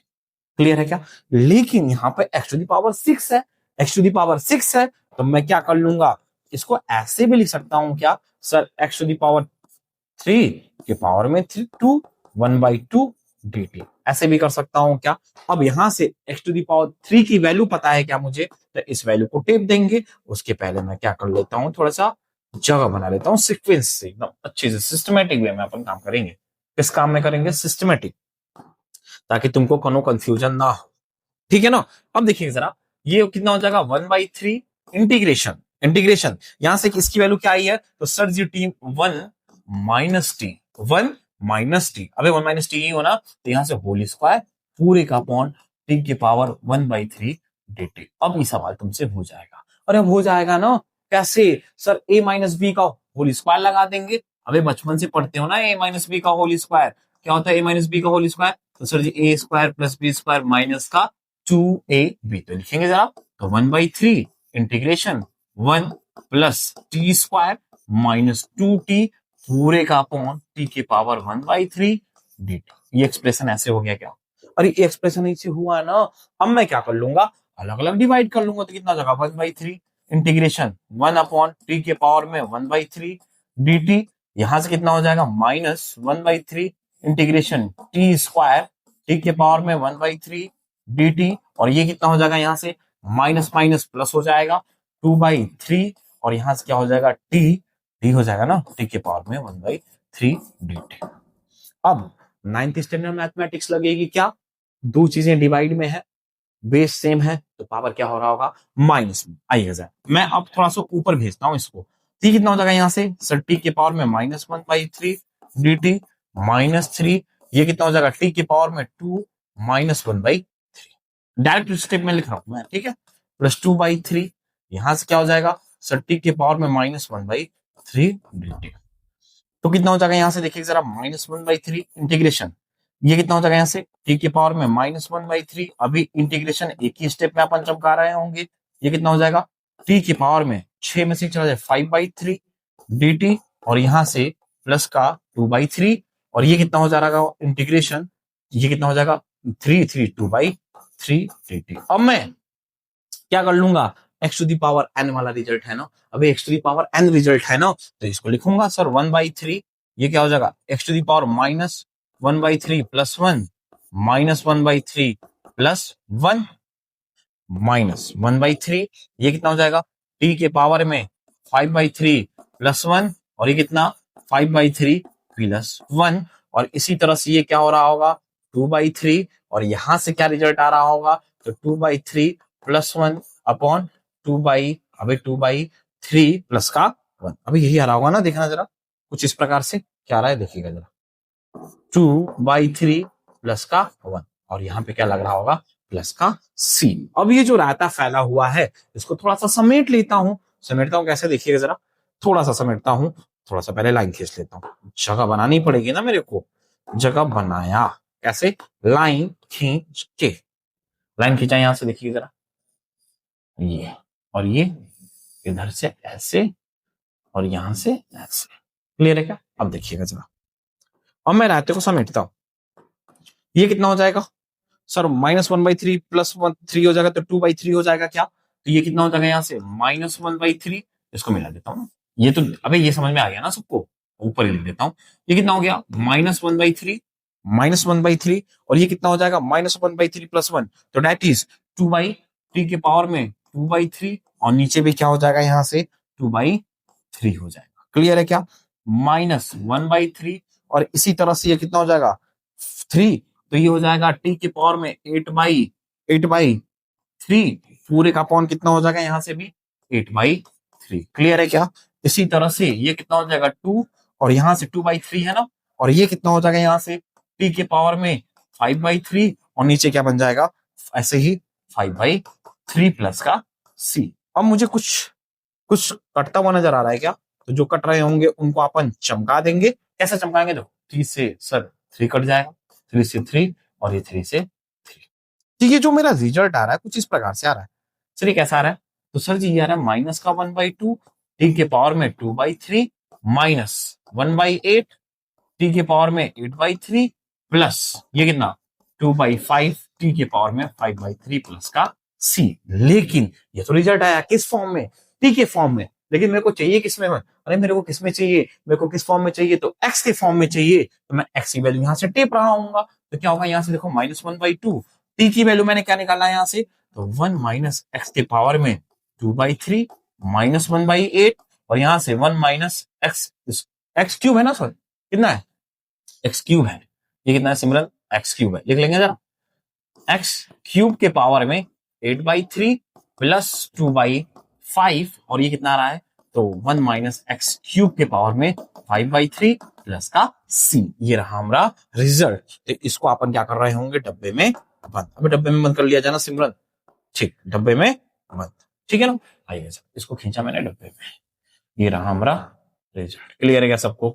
Speaker 1: Clear है क्या? लेकिन यहाँ पे x टू दी पावर 6 है, x टू दी पावर 6 है, तो मैं क्या कर लूंगा, इसको ऐसे भी लिख सकता हूं क्या sir, x to the power 3 के पावर में 2 1/2 dt, ऐसे भी कर सकता हूं क्या? अब यहां से x टू दी पावर 3 की वैल्यू पता है क्या मुझे, तो इस वैल्यू को टेप देंगे। उसके पहले मैं क्या कर लेता हूं, थोड़ा सा जगह बना लेता हूं, सीक्वेंस से एकदम अच्छे से सिस्टमेटिक वे में अपन काम करेंगे। किस काम में करेंगे, सिस्टमेटिक, ताकि तुमको कोनो कंफ्यूजन ना हो। ठीक है ना? अब देखिए जरा, ये कितना हो जाएगा 1/3 इंटीग्रेशन, इंटीग्रेशन यहां से इसकी वैल्यू क्या आई है, तो sir G T 1 minus T, 1 minus T, अबे 1 माइनस टी ही होना, तो यहां से होल स्क्वायर पूरे का अपॉन टी के पावर 1/3 dt। अब ये सवाल तुमसे हो जाएगा, और अब हो जाएगा ना कैसे सर, a माइनस बी का होल स्क्वायर लगा देंगे। अबे बचपन से पढ़ते हो ना a माइनस बी का होल स्क्वायर, क्या होता है a माइनस बी का होल स्क्वायर, तो सर जी a square plus B square minus का 2ab, तो लिखेंगे जरा, तो 1/3 integration 1 plus t square minus 2t पूरे का अपॉन t के पावर 1/3 dt। ये एक्सप्रेशन ऐसे हो गया क्या, अरे ये एक्सप्रेशन ऐसे हुआ ना, अब मैं क्या कर लूंगा, अलग अलग डिवाइड कर लूंगा, तो कितना हो जाएगा 1/3 इंटीग्रेशन 1 अपॉन टी के पावर में 1/3 dt, यहां से कितना हो जाएगा -1/3 इंटीग्रेशन टी स्क्वायर टी के पावर में 1/3 dt, और ये कितना हो जाएगा यहाँ से माइनस माइनस प्लस हो जाएगा 2/3, और यहाँ से क्या हो जाएगा टी हो जाएगा ना, टी के पावर में 1/3 dt। अब 9th स्टैंडर्ड मैथमेटिक्स लगेगी क्या, दो चीजें डिवाइड में है, बेस सेम है, तो पावर क्या हो रहा होगा माइनस में आइएगा जरा। मैं अब थोड़ा सा ऊपर भेजता हूं इसको, टी कितना हो जाएगा यहाँ से सर, टी के पावर में -1/3 dt -3, ये कितना हो जाएगा टी के पावर में 2 -1/3, डायरेक्ट स्टेप में लिख रहा हूं मैं, ठीक है, प्लस 2/3, यहां से क्या हो जाएगा सर, टी के पावर में -1/3 dt, तो कितना हो जाएगा यहाँ से देखिए जरा, -1/3 इंटीग्रेशन, ये कितना हो जाएगा यहाँ से टी के पावर में -1/3, अभी इंटीग्रेशन एक ही स्टेप में अपन चमका रहे होंगे, ये कितना हो जाएगा टी के पावर में 6 में से चला जाए 5/3 dt, और यहां से प्लस का 2/3, और ये कितना हो जाएगा इंटीग्रेशन, ये कितना हो जाएगा 2/3 dt। अब मैं क्या कर लूंगा, x to the power n वाला रिजल्ट है ना, अभी x to the power n result है ना, तो इसको लिखूंगा सर 1/3, ये क्या हो जाएगा x टू दी पावर -1/3 + 1 -1/3 + 1 -1/3, ये कितना हो जाएगा t के पावर में 5/3 + 1, और ये कितना 5/3 + 1, और इसी तरह से ये क्या हो रहा होगा 2/3, और यहां से क्या रिजल्ट आ रहा होगा, तो 2/3 + 1 अपॉन 2/3 प्लस का 1, अभी यही आ रहा होगा ना, देखना जरा कुछ इस प्रकार से क्या आ रहा है, देखिएगा जरा 2/3 प्लस का 1, और यहाँ पे क्या लग रहा होगा प्लस का c। अब ये जो रायता फैला हुआ है इसको थोड़ा सा समेटता हूं कैसे, देखिएगा जरा, थोड़ा सा समेटता हूं, थोड़ा सा पहले लाइन खींच लेता हूं, जगह बनानी पड़ेगी ना मेरे को, जगह बनाया कैसे, लाइन खींच के, लाइन खींचा यहां से देखिए जरा, ये और ये इधर से ऐसे और यहां से ऐसे, क्लियर है क्या, अब देखिएगा जरा, अब मैं रायते को समेटता हूं, ये कितना हो जाएगा सर -1/3 + 1 3 हो जाएगा, तो 2/3 हो जाएगा क्या, तो ये कितना हो जाएगा यहाँ से -1/3, इसको मिला देता हूँ, ये तो अबे ये समझ में आ गया ना सबको, ऊपर ही लिख देता हूँ, ये कितना हो गया -1/3 और ये कितना हो जाएगा -1/3 + 1, तो डेट इज 2/3 के पावर में 2/3, और नीचे भी क्या हो जाएगा यहाँ से 2/3 हो जाएगा, क्लियर है क्या, -1/3, और इसी तरह से ये कितना हो जाएगा 3, तो ये हो जाएगा टी के पावर में 8/3, पूरे का अपॉन कितना हो जाएगा यहाँ से भी 8/3, क्लियर है क्या, इसी तरह से ये कितना हो जाएगा 2, और यहाँ से 2/3 है ना, और ये कितना हो जाएगा यहाँ से टी के पावर में 5/3, और नीचे क्या बन जाएगा ऐसे ही 5/3 प्लस का c। अब मुझे कुछ कटता हुआ नजर आ रहा है क्या, तो जो कट रहे होंगे उनको अपन चमका देंगे, कैसे चमकाएंगे, देखो 3 से सर 3 कट जाएगा, 3 से 3, और ये 3 से 3, तो ये जो मेरा रिजल्ट आ रहा है कुछ इस प्रकार से आ रहा है, सर ये कैसा आ रहा है, तो सर जी ये आ रहा है माइनस का 1/2 टी के पावर में 2/3 माइनस 1/8 टी के पावर में 8/3 प्लस ये कितना 2/5 टी के पावर में 5/3 प्लस का c। लेकिन ये तो रिजल्ट आया किस फॉर्म में, टी के फॉर्म में, लेकिन मेरे को चाहिए किसमें, अरे मेरे को किसमें चाहिए, मेरे को किस फॉर्म में चाहिए, तो x के फॉर्म में चाहिए, तो मैं x की वैल्यू यहां से टेप रहा हूँ, तो क्या होगा यहाँ से देखो -1/2, टी की वैल्यू मैंने क्या निकाला यहाँ से, तो 1 माइनस x के पावर में 2/3 माइनस 1/8, और यहां से 1 माइनस x क्यूब है ना, सॉरी कितना है x क्यूब है, ये कितना है सिमरन x क्यूब है, लिख लेंगे जरा, x क्यूब के पावर में 8/3 प्लस 2/5, और ये कितना आ रहा है, तो 1 माइनस x क्यूब के पावर में 5/3 प्लस का c, ये रहा हमारा रिजल्ट। तो इसको अपन क्या कर रहे होंगे, डब्बे में बंद, अभी डब्बे में बंद कर लिया जाना सिमरन, ठीक, डब्बे में बंद, ठीक है ना, आइए इसको खींचा मैंने डब्बे में, ये रहा हमारा रिजल्ट, क्लियर है क्या सबको,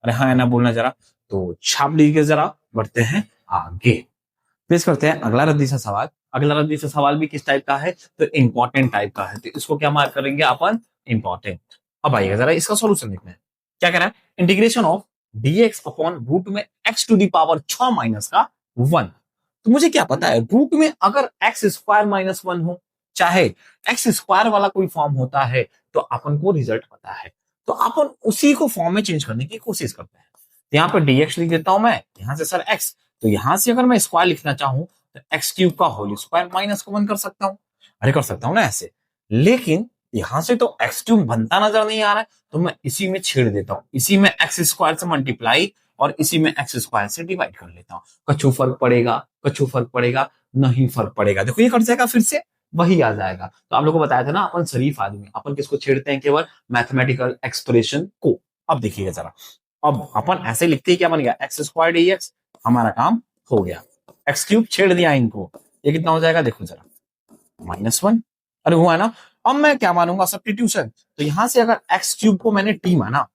Speaker 1: अरे हाँ ना बोलना जरा, तो छाप लीजिए जरा, बढ़ते हैं आगे, पेश करते हैं अगला रद्दी सा सवाल। अगला रद्दी सा सवाल भी किस टाइप का है, तो इंपॉर्टेंट टाइप का है, तो इसको क्या मार्क करेंगे अपन इंपॉर्टेंट। अब आइएगा जरा इसका सॉल्यूशन देखना है, क्या कह रहा है, integration of dx upon root में x to the power 6 minus का 1, तो मुझे क्या पता है रूट में अगर x स्क्वायर माइनस 1 हो, चाहे x स्क्वायर वाला कोई फॉर्म होता है, तो अपन को रिजल्ट पता है, तो अपन उसी को फॉर्म में चेंज करने की कोशिश करते हैं, यहाँ पर dx लिख देता हूं मैं, यहां से सर x, तो यहां से अगर मैं स्क्वायर लिखना चाहूं तो एक्स क्यूब का होल स्क्वायर माइनस को 1 कर सकता हूं, अरे कर सकता हूं ना ऐसे। लेकिन यहां से तो एक्स क्यूब बनता नजर नहीं आ रहा है, तो मैं इसी में छेड़ देता हूं, इसी में एक्स स्क्वायर से मल्टीप्लाई और इसी में एक्स स्क्वायर से डिवाइड कर लेता हूं। कछु फर्क पड़ेगा, कछु फर्क पड़ेगा, नहीं फर्क पड़ेगा। देखो ये कट जाएगा, फिर से वही आ जाएगा। तो आप लोग को बताया था ना, अपन शरीफ आदमी, अपन किसको छेड़ते हैं? केवल मैथमेटिकल एक्सप्रेशन को। अब देखिएगा जरा, अब अपन ऐसे लिखते हैं, क्या बन गया? एक्स स्क्वायर डी एक्स, हमारा काम हो गया। एक्स क्यूब छेड़ दिया इनको, ये कितना हो जाएगा देखो जरा, -1। अरे हुआ ना। अब मैं क्या मानूंगा? सब्स्टिट्यूशन। तो यहां से अगर एक्स क्यूब को मैंने टी माना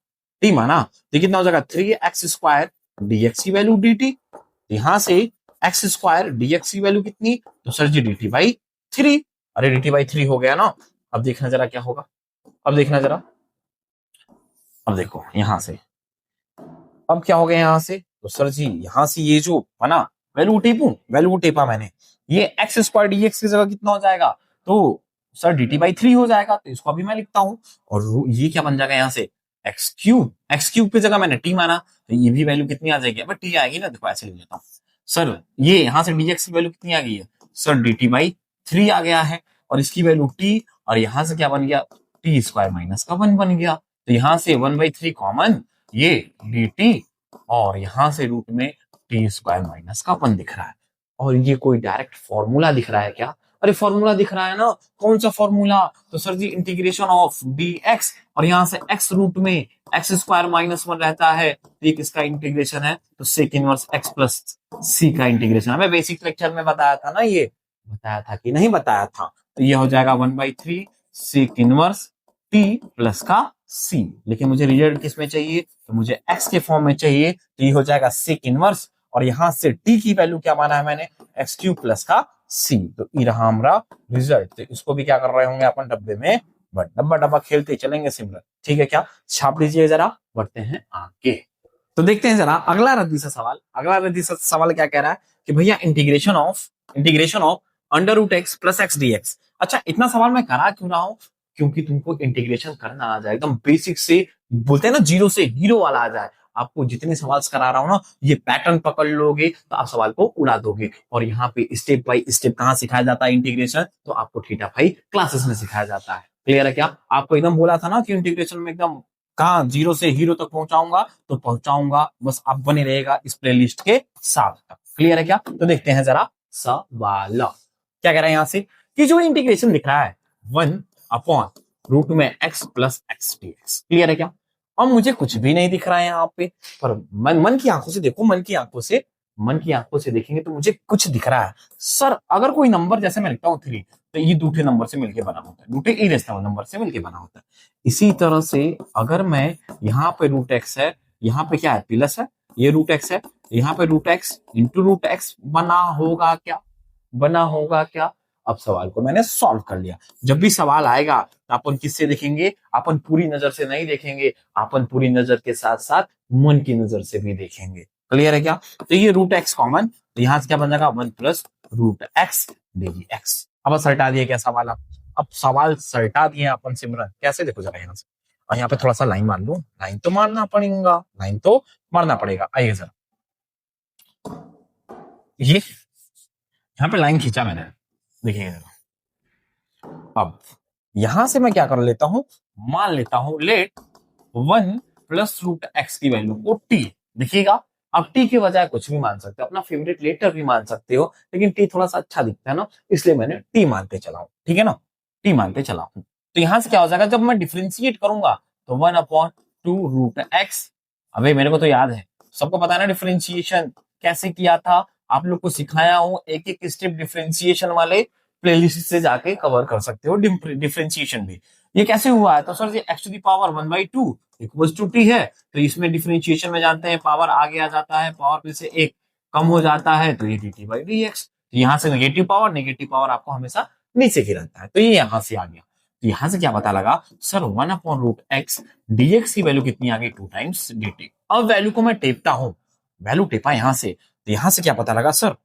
Speaker 1: तो कितना हो जाएगा? 3x स्क्वायर dx की वैल्यू dt। यहां से एक्स स्क्वायर dx की वैल्यू कितनी? तो सर जी dt बाई 3। अरे dt बाई 3 हो गया ना। अब देखना जरा क्या होगा, अब देखना जरा, अब देखो यहां से, अब क्या हो गया यहां से? तो सर जी यहां से ये जो बना, वैल्यू टेपू, वैल्यू टेपा मैंने, ये एक्स स्क्वायर dx की जगह कितना हो जाएगा? तो सर dt बाई 3 हो जाएगा। तो इसको अभी मैं लिखता हूं, और ये क्या बन जाएगा यहां से? एक्स क्यूब की जगह मैंने टी माना, तो ये भी वैल्यू कितनी आ जाएगी? अब टी आएगी ना, देखो ऐसे लिख लेता हूं। सर ये यहां से dx की वैल्यू कितनी आ गई है? सर dt बाई 3 आ गया है, और इसकी वैल्यू टी, और यहां से क्या बन गया? टी स्क्वायर माइनस का 1 बन गया। तो यहां से 1/3 कॉमन, ये dt, और यहां से रूट में टी स्क्वायर माइनस का 1 दिख रहा है। और ये कोई डायरेक्ट फॉर्मूला दिख रहा है क्या? अरे फॉर्मूला दिख रहा है ना। कौन सा फॉर्मूला? तो सर जी इंटीग्रेशन ऑफ dx, और यहां से x रूट में एक्स स्क्वायर -1 रहता है, तो ये किसका इंटीग्रेशन है? तो sec inverse x plus c का इंटीग्रेशन। हमें बेसिक लेक्चर में बताया था ना, ये बताया था कि नहीं बताया था? तो ये हो जाएगा 1/3 सेक इनवर्स टी प्लस का सी। लेकिन मुझे रिजल्ट किस में चाहिए? तो मुझे x के फॉर्म में चाहिए। तो ये हो जाएगा सेक इनवर्स, और यहां से t की वैल्यू क्या माना है मैंने? एक्स क्यूब प्लस का सी। तो ये रहा हमारा रिजल्ट। तो इसको भी क्या कर रहे होंगे अपन? डब्बे में डब्बा डब्बा खेलते चलेंगे सिमरन, ठीक है क्या? छाप लीजिए जरा, बढ़ते हैं आगे। तो देखते हैं जरा अगला रद्दी सा सवाल। अगला रद्दी सा सवाल क्या कह रहा है कि भैया integration of under root x plus x d x. अच्छा, इतना सवाल मैं करा क्यों रहा हूं? क्योंकि तुमको इंटीग्रेशन करना आ जाए, एकदम बेसिक से, बोलते हैं ना जीरो से हीरो वाला आ जाए। आपको जितने सवाल करा रहा हूं ना, ये पैटर्न पकड़ लोगे तो आप सवाल को उड़ा दोगे। और यहाँ पे स्टेप बाय स्टेप कहाँ सिखाया जाता है इंटीग्रेशन? तो आपको थीटा फाई क्लासेस में सिखाया जाता है। क्लियर है क्या? आपको एकदम बोला था ना कि इंटीग्रेशन में एकदम कहाँ जीरो से हीरो तक पहुंचाऊंगा, तो पहुंचाऊंगा। बस आप बने रहेगा इस प्लेलिस्ट के साथ। क्लियर है क्या? तो देखते हैं जरा सवाल क्या कह रहा है यहाँ से, कि जो इंटीग्रेशन दिख रहा है 1/रूट में x plus x d x. Clear है क्या? अब मुझे कुछ भी नहीं दिख रहा है यहाँ पे, पर मन की आंखों से देखो, मन की आंखों से देखेंगे तो मुझे कुछ दिख रहा है। सर अगर कोई नंबर, जैसे मैं लिखता हूँ 3, तो ये दूसरे नंबर से मिलकर बना होता है, दूसरे इरेशनल नंबर से मिलकर बना होता है। इसी तरह से अगर मैं यहाँ पे रूट एक्स है, यहाँ पे क्या है? प्लस है, ये रूट एक्स है, यहाँ पे root x into root x बना होगा क्या? बना होगा क्या? अब सवाल को मैंने सॉल्व कर लिया। जब भी सवाल आएगा तो अपन किससे देखेंगे? अपन पूरी नजर से नहीं देखेंगे, अपन पूरी नजर के साथ साथ मन की नजर से भी देखेंगे। क्लियर है क्या? तो ये रूट एक्स कॉमन, तो यहां से क्या बन जाएगा? 1 plus root x d x. अब सल्टा दिए क्या सवाल? अब सवाल सल्टा दिए अपन सिमरन, कैसे? देखो जरा यहाँ से, और यहाँ पे थोड़ा सा लाइन मार लू। लाइन तो मारना पड़ेगा, लाइन तो मारना पड़ेगा। आइए जरा, ये यहाँ पे लाइन खींचा मैंने, देखिए। अब यहां से मैं क्या कर लेता हूं? मान लेता हूं लेट 1 प्लस रूट एक्स की वैल्यू को टी। देखिएगा, अब टी के बजाय कुछ भी मान सकते हो, अपना फेवरेट लेटर भी मान सकते हो, लेकिन टी थोड़ा सा अच्छा दिखता है ना, इसलिए मैंने टी मानते चला हूं। ठीक है ना? टी मानते चला हूं। तो यहां से क्या हो जाएगा? जब मैं डिफ्रेंशिएट करूंगा तो 1/2 रूट एक्स। अबे मेरे को तो याद है, सबको पता है ना डिफ्रेंशिएशन कैसे किया था। आप लोग को सिखाया हूं, एक एक स्टेप डिफ्रेंशिएशन वाले प्लेलिस्ट से जाके कवर कर सकते हो। डिफरेंशिएशन भी ये कैसे हुआ है? तो सर ये x to the power 1/2 equals to t है। तो इसमें डिफरेंशिएशन में जानते हैं पावर आगे आ जाता है, पावर में से एक कम हो जाता है, तो ये dt बाई dx। तो यहाँ से नेगेटिव पावर आपको हमेशा नीचे की रहता है, तो ये यहाँ से आ गया। तो यहाँ से क्या पता लगा? सर 1/√x dx की वैल्यू कितनी आ गई? 2 टाइम्स dt। अब वैल्यू को मैं टेपता हूं, वैल्यू टेपा यहाँ से, तो यहाँ से क्या पता लगा? सर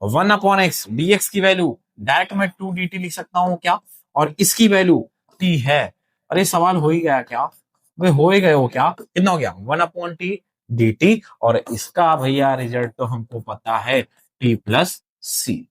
Speaker 1: 1/x dx की वैल्यू डायरेक्ट मैं 2 dt लिख सकता हूं क्या? और इसकी वैल्यू t है। अरे सवाल हो ही गया क्या? वे हो ही गए हो क्या? कितना हो गया? 1/t dt, और इसका भैया रिजल्ट तो हमको पता है t प्लस सी,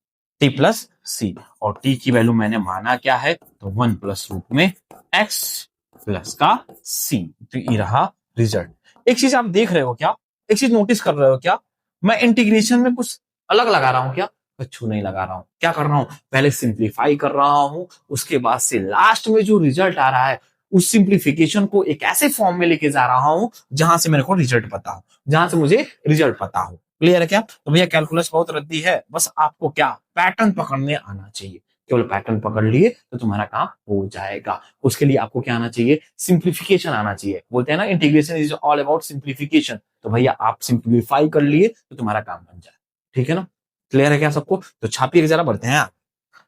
Speaker 1: और t की वैल्यू मैंने माना क्या है, तो 1 प्लस रूट में x प्लस का c, तो ये रहा रिजल्ट। एक चीज आप देख रहे हो क्या, एक चीज नोटिस कर रहे हो क्या, मैं इंटीग्रेशन में कुछ अलग लगा रहा हूं क्या, कुछ नहीं लगा रहा हूं, क्या कर रहा हूं, पहले सिंप्लीफाई कर रहा हूं, उसके बाद से लास्ट में जो रिजल्ट आ रहा है उस सिंप्लीफिकेशन को एक ऐसे फॉर्म में लेके जा रहा हूं जहां से मेरे को रिजल्ट पता हो, जहां से मुझे रिजल्ट पता हो। क्लियर है क्या? तो भैया कैलकुलस बहुत रद्दी है, बस आपको क्या पैटर्न पकड़ने आना चाहिए, केवल पैटर्न पकड़ लिए तो तुम्हारा काम हो जाएगा। उसके लिए आपको क्या आना चाहिए, सिंप्लीफिकेशन आना चाहिए। बोलते हैं ना integration is all about simplification, तो भैया आप सिंप्लीफाई कर लिए तो तुम्हारा काम बन जाए। ठीक है ना? क्लियर है क्या सबको? तो छापिए जरा, बढ़ते हैं।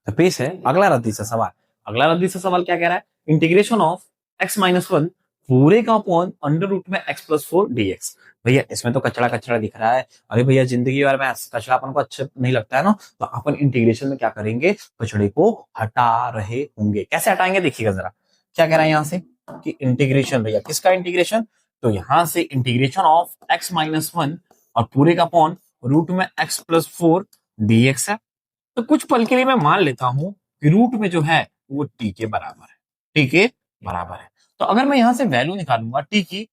Speaker 1: तो पेश है अगला रद्दी सा सवाल। अगला रद्दी सा सवाल क्या कह रहा है, इंटीग्रेशन ऑफ x-1 पूरे का अपॉन अंडर रूट में x+4 dx। भैया इसमें तो कचड़ा कचड़ा दिख रहा है, अरे भैया जिंदगी भर में कचड़ा अपन को अच्छा नहीं लगता है ना, तो अपन इंटीग्रेशन में क्या करेंगे, कचड़े को हटा रहे होंगे। कैसे हटाएंगे देखिएगा जरा, क्या कह रहा है यहां से कि इंटीग्रेशन, भैया किसका इंटीग्रेशन, तो यहां से इंटीग्रेशन ऑफ x-1 और पूरे का अपॉन रूट में x+4 dx है। तो कुछ पल के लिए मैं मान लेता हूं कि रूट में जो है वो टी के बराबर है, टी के बराबर है। तो अगर मैं यहां से वैल्यू निकालूंगा टी की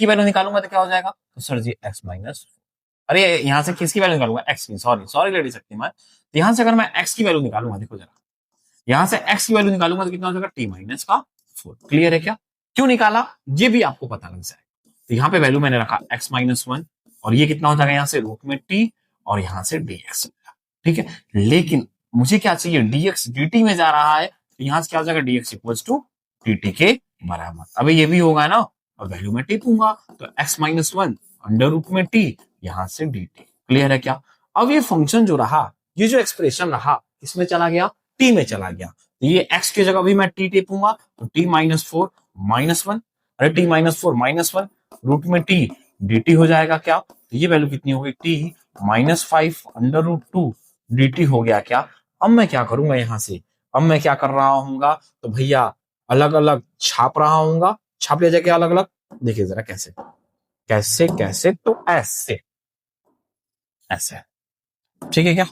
Speaker 1: वैल्यू निकालूंगा तो क्या हो जाएगा, तो सर जी x-, अरे यहां से किसकी वैल्यू निकालूंगा, x की, सॉरी लेडी शक्तिमान। तो यहां से अगर मैं x की वैल्यू निकालूंगा, देखो जरा, यहां से x की वैल्यू निकालूंगा तो कितना हो जाएगा, t-4। क्लियर है क्या? क्यों निकाला ये भी आपको पता लग जाएगा। तो यहाँ पे वैल्यू मैंने रखा x-1, और ये कितना हो जाएगा यहाँ से रूट में t, और यहां से dx। ठीक है, लेकिन मुझे क्या चाहिए, dx dt में जा रहा है, तो यहां से क्या हो जाएगा, dx इक्वल्स टू dt के बराबर। अभी ये भी होगा ना, और वैल्यू में टिपूंगा तो x-1 अंडर रूट में t, यहां से dt। क्लियर है क्या? अब ये फंक्शन जो रहा, ये जो एक्सप्रेशन रहा, इसमें चला गया, t में चला गया, तो ये x की जगह भी मैं t टिपूंगा, तो t-4 -1, अरे t-4 -1 रूट में t dt हो जाएगा क्या, तो ये वैल्यू कितनी हो गई, t-5 अंडर रूट 2 dt हो गया क्या। अब मैं क्या करूंगा यहां से, अब मैं क्या कर रहा हूँ, तो भैया अलग अलग छाप रहा हूँ, छाप लिया जाएगा अलग अलग। देखिए जरा कैसे कैसे कैसे, तो ऐसे ऐसे, ठीक है क्या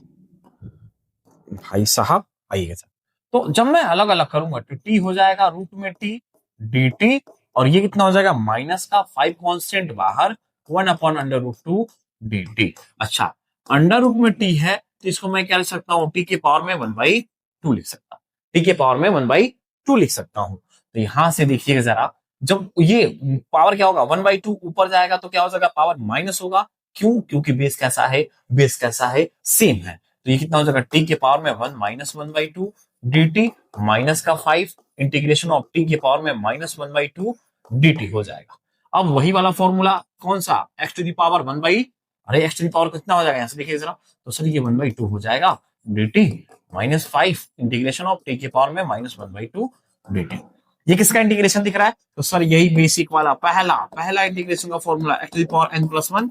Speaker 1: भाई साहब, आइएगा सर। तो जब मैं अलग अलग करूंगा तो टी हो जाएगा रूट में टी dt, और ये कितना हो जाएगा, माइनस का 5 कांस्टेंट बाहर, 1/√2 dt। अच्छा, अंडर रूट में टी है तो इसको मैं क्या लिख सकता हूँ, टी के पावर में 1/2 लिख सकता हूँ, टी के पावर में 1/2 लिख सकता हूँ। तो यहां से देखिएगा जरा, जब ये पावर क्या होगा, 1/2 ऊपर जाएगा तो क्या हो जाएगा, पावर माइनस होगा। क्यों? क्योंकि बेस कैसा है, बेस कैसा है, सेम है। तो ये कितना हो जाएगा, टी के पावर में 1 - 1/2 dt, माइनस का 5 इंटीग्रेशन ऑफ टी के पावर में -1/2 dt हो जाएगा। अब वही वाला फॉर्मूला कौन सा, x टू दी पावर 1/, अरे x टू दी पावर कितना हो जाएगा यहां से देखिए जरा, तो सर ये 1/2 हो जाएगा dt, -5 इंटीग्रेशन ऑफ टी के पावर में -1/2 dt। ये किसका इंटीग्रेशन दिख रहा है, तो सर यही बेसिक वाला पहला पहला इंटीग्रेशन का formula, x to the power n+1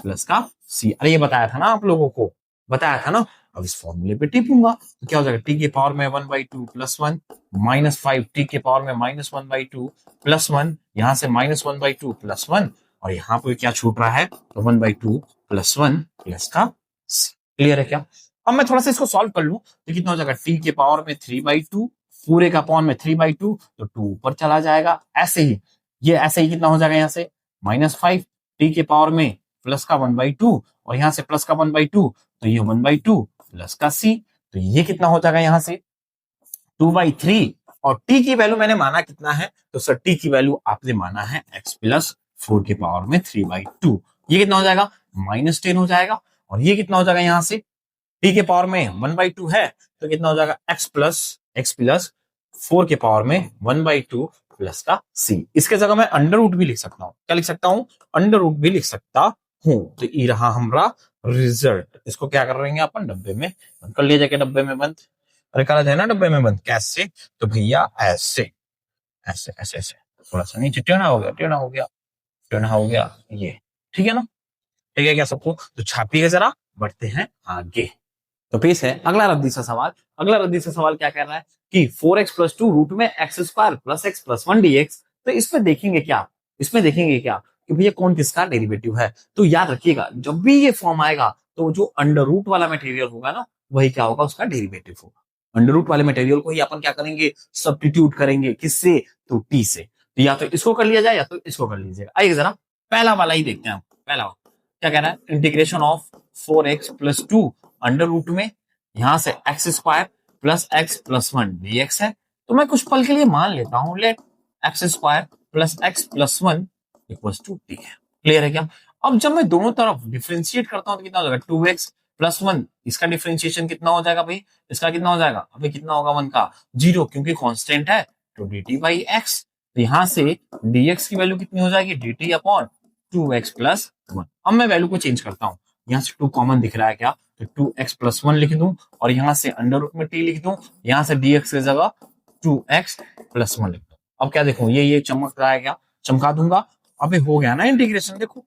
Speaker 1: plus का c। अरे ये बताया था ना आप लोगों को, बताया था ना। अब इस फॉर्मूले पे टिपूंगा तो क्या हो जाएगा, टी के पावर में 1/2 + 1 -5 टी के पावर में -1/2 + 1, यहां से -1/2 + 1, और यहां पे क्या छूट रहा है, तो 1/2 + 1 प्लस का c। क्लियर है क्या? अब मैं थोड़ा सा इसको सॉल्व कर लूं तो कितना हो जाएगा, टी के पावर में 3/2 पूरे का पावर में 3/2, तो 2 ऊपर चला जाएगा। ऐसे ही ये ऐसे ही कितना हो जाएगा, यहां से -5 टी के पावर में प्लस का 1/2, और यहां से प्लस का 1/2, तो ये 1/2 प्लस का c, तो ये कितना हो जाएगा यहां से 2/3। और t की वैल्यू मैंने माना कितना है, तो सर t की वैल्यू आपने माना है x+4 के पावर में 3/2। ये कितना हो जाएगा, -10 हो जाएगा। और ये कितना हो जाएगा, यहां से t के पावर में 1/2 है, तो कितना हो जाएगा, x+4 के पावर में 1/2 प्लस का c। इसके जगह मैं अंडर रूट भी लिख सकता हूं, क्या लिख सकता हूं, अंडर रूट भी लिख सकता हूं। तो ये रहा हमारा रिजल्ट। इसको क्या कर रहे हैं अपन, डब्बे में बंद कर लिया जाके, डब्बे में बंद। अरे करा जाए ना डब्बे में बंद, कैसे, तो भैया ऐसे ऐसे ऐसे ऐसे, थोड़ा सा नीचे टेढ़ा हो गया, टेढ़ा हो गया, टेढ़ा हो गया, ये ठीक है ना, ठीक है क्या सबको? तो छापिएगा जरा, बढ़ते हैं आगे। तो पेश है अगला रद्दी सा सवाल। अगला रद्दी सा सवाल क्या कह रहा है कि 4x + 2 रूट में x² + x + 1 dx। तो इसमें देखेंगे क्या, इसमें देखेंगे क्या, कि भैया कौन किसका डेरिवेटिव है। तो याद रखिएगा जब भी ये फॉर्म आएगा तो जो अंडर रूट वाला मटेरियल होगा ना वही क्या होगा, उसका डेरिवेटिव होगा। अंडर रूट वाले मटेरियल को ही अपन क्या करेंगे, सब्स्टिट्यूट करेंगे, किससे, तो टी से। तो या तो इसको कर लिया जाए या तो इसको कर लीजिएगा। आइए जरा पहला वाला ही देखते हैं हम। पहला वाला क्या कह रहा है, integration of 4x+2 under root में यहां से x² plus x plus 1 dx है। तो मैं कुछ पल के लिए मान लेता हूं, let x² plus x plus 1 equals to t है। क्लियर है क्या। अब जब मैं दोनों तरफ डिफ्रेंशिएट करता हूं तो कितना हो जाएगा, 2x प्लस 1, इसका डिफ्रेंशिएशन कितना हो जाएगा भाई, इसका कितना हो जाएगा, अभी कितना होगा 1 का 0, क्योंकि कांस्टेंट है तो dt बाई एक्स। तो यहां से dx की वैल्यू कितनी हो जाएगी, dt अपॉन 2x प्लस 1। अब मैं वैल्यू को चेंज करता हूं, यहाँ से 2 कॉमन दिख रहा है क्या, तो 2x प्लस 1 लिख दूं और यहाँ से अंडर रूट में t लिख दूं, यहाँ से dx की जगह 2x प्लस 1 लिख दूं। अब क्या देखो ये चमक रहा है क्या, चमका दूंगा। अबे हो गया ना इंटीग्रेशन, देखो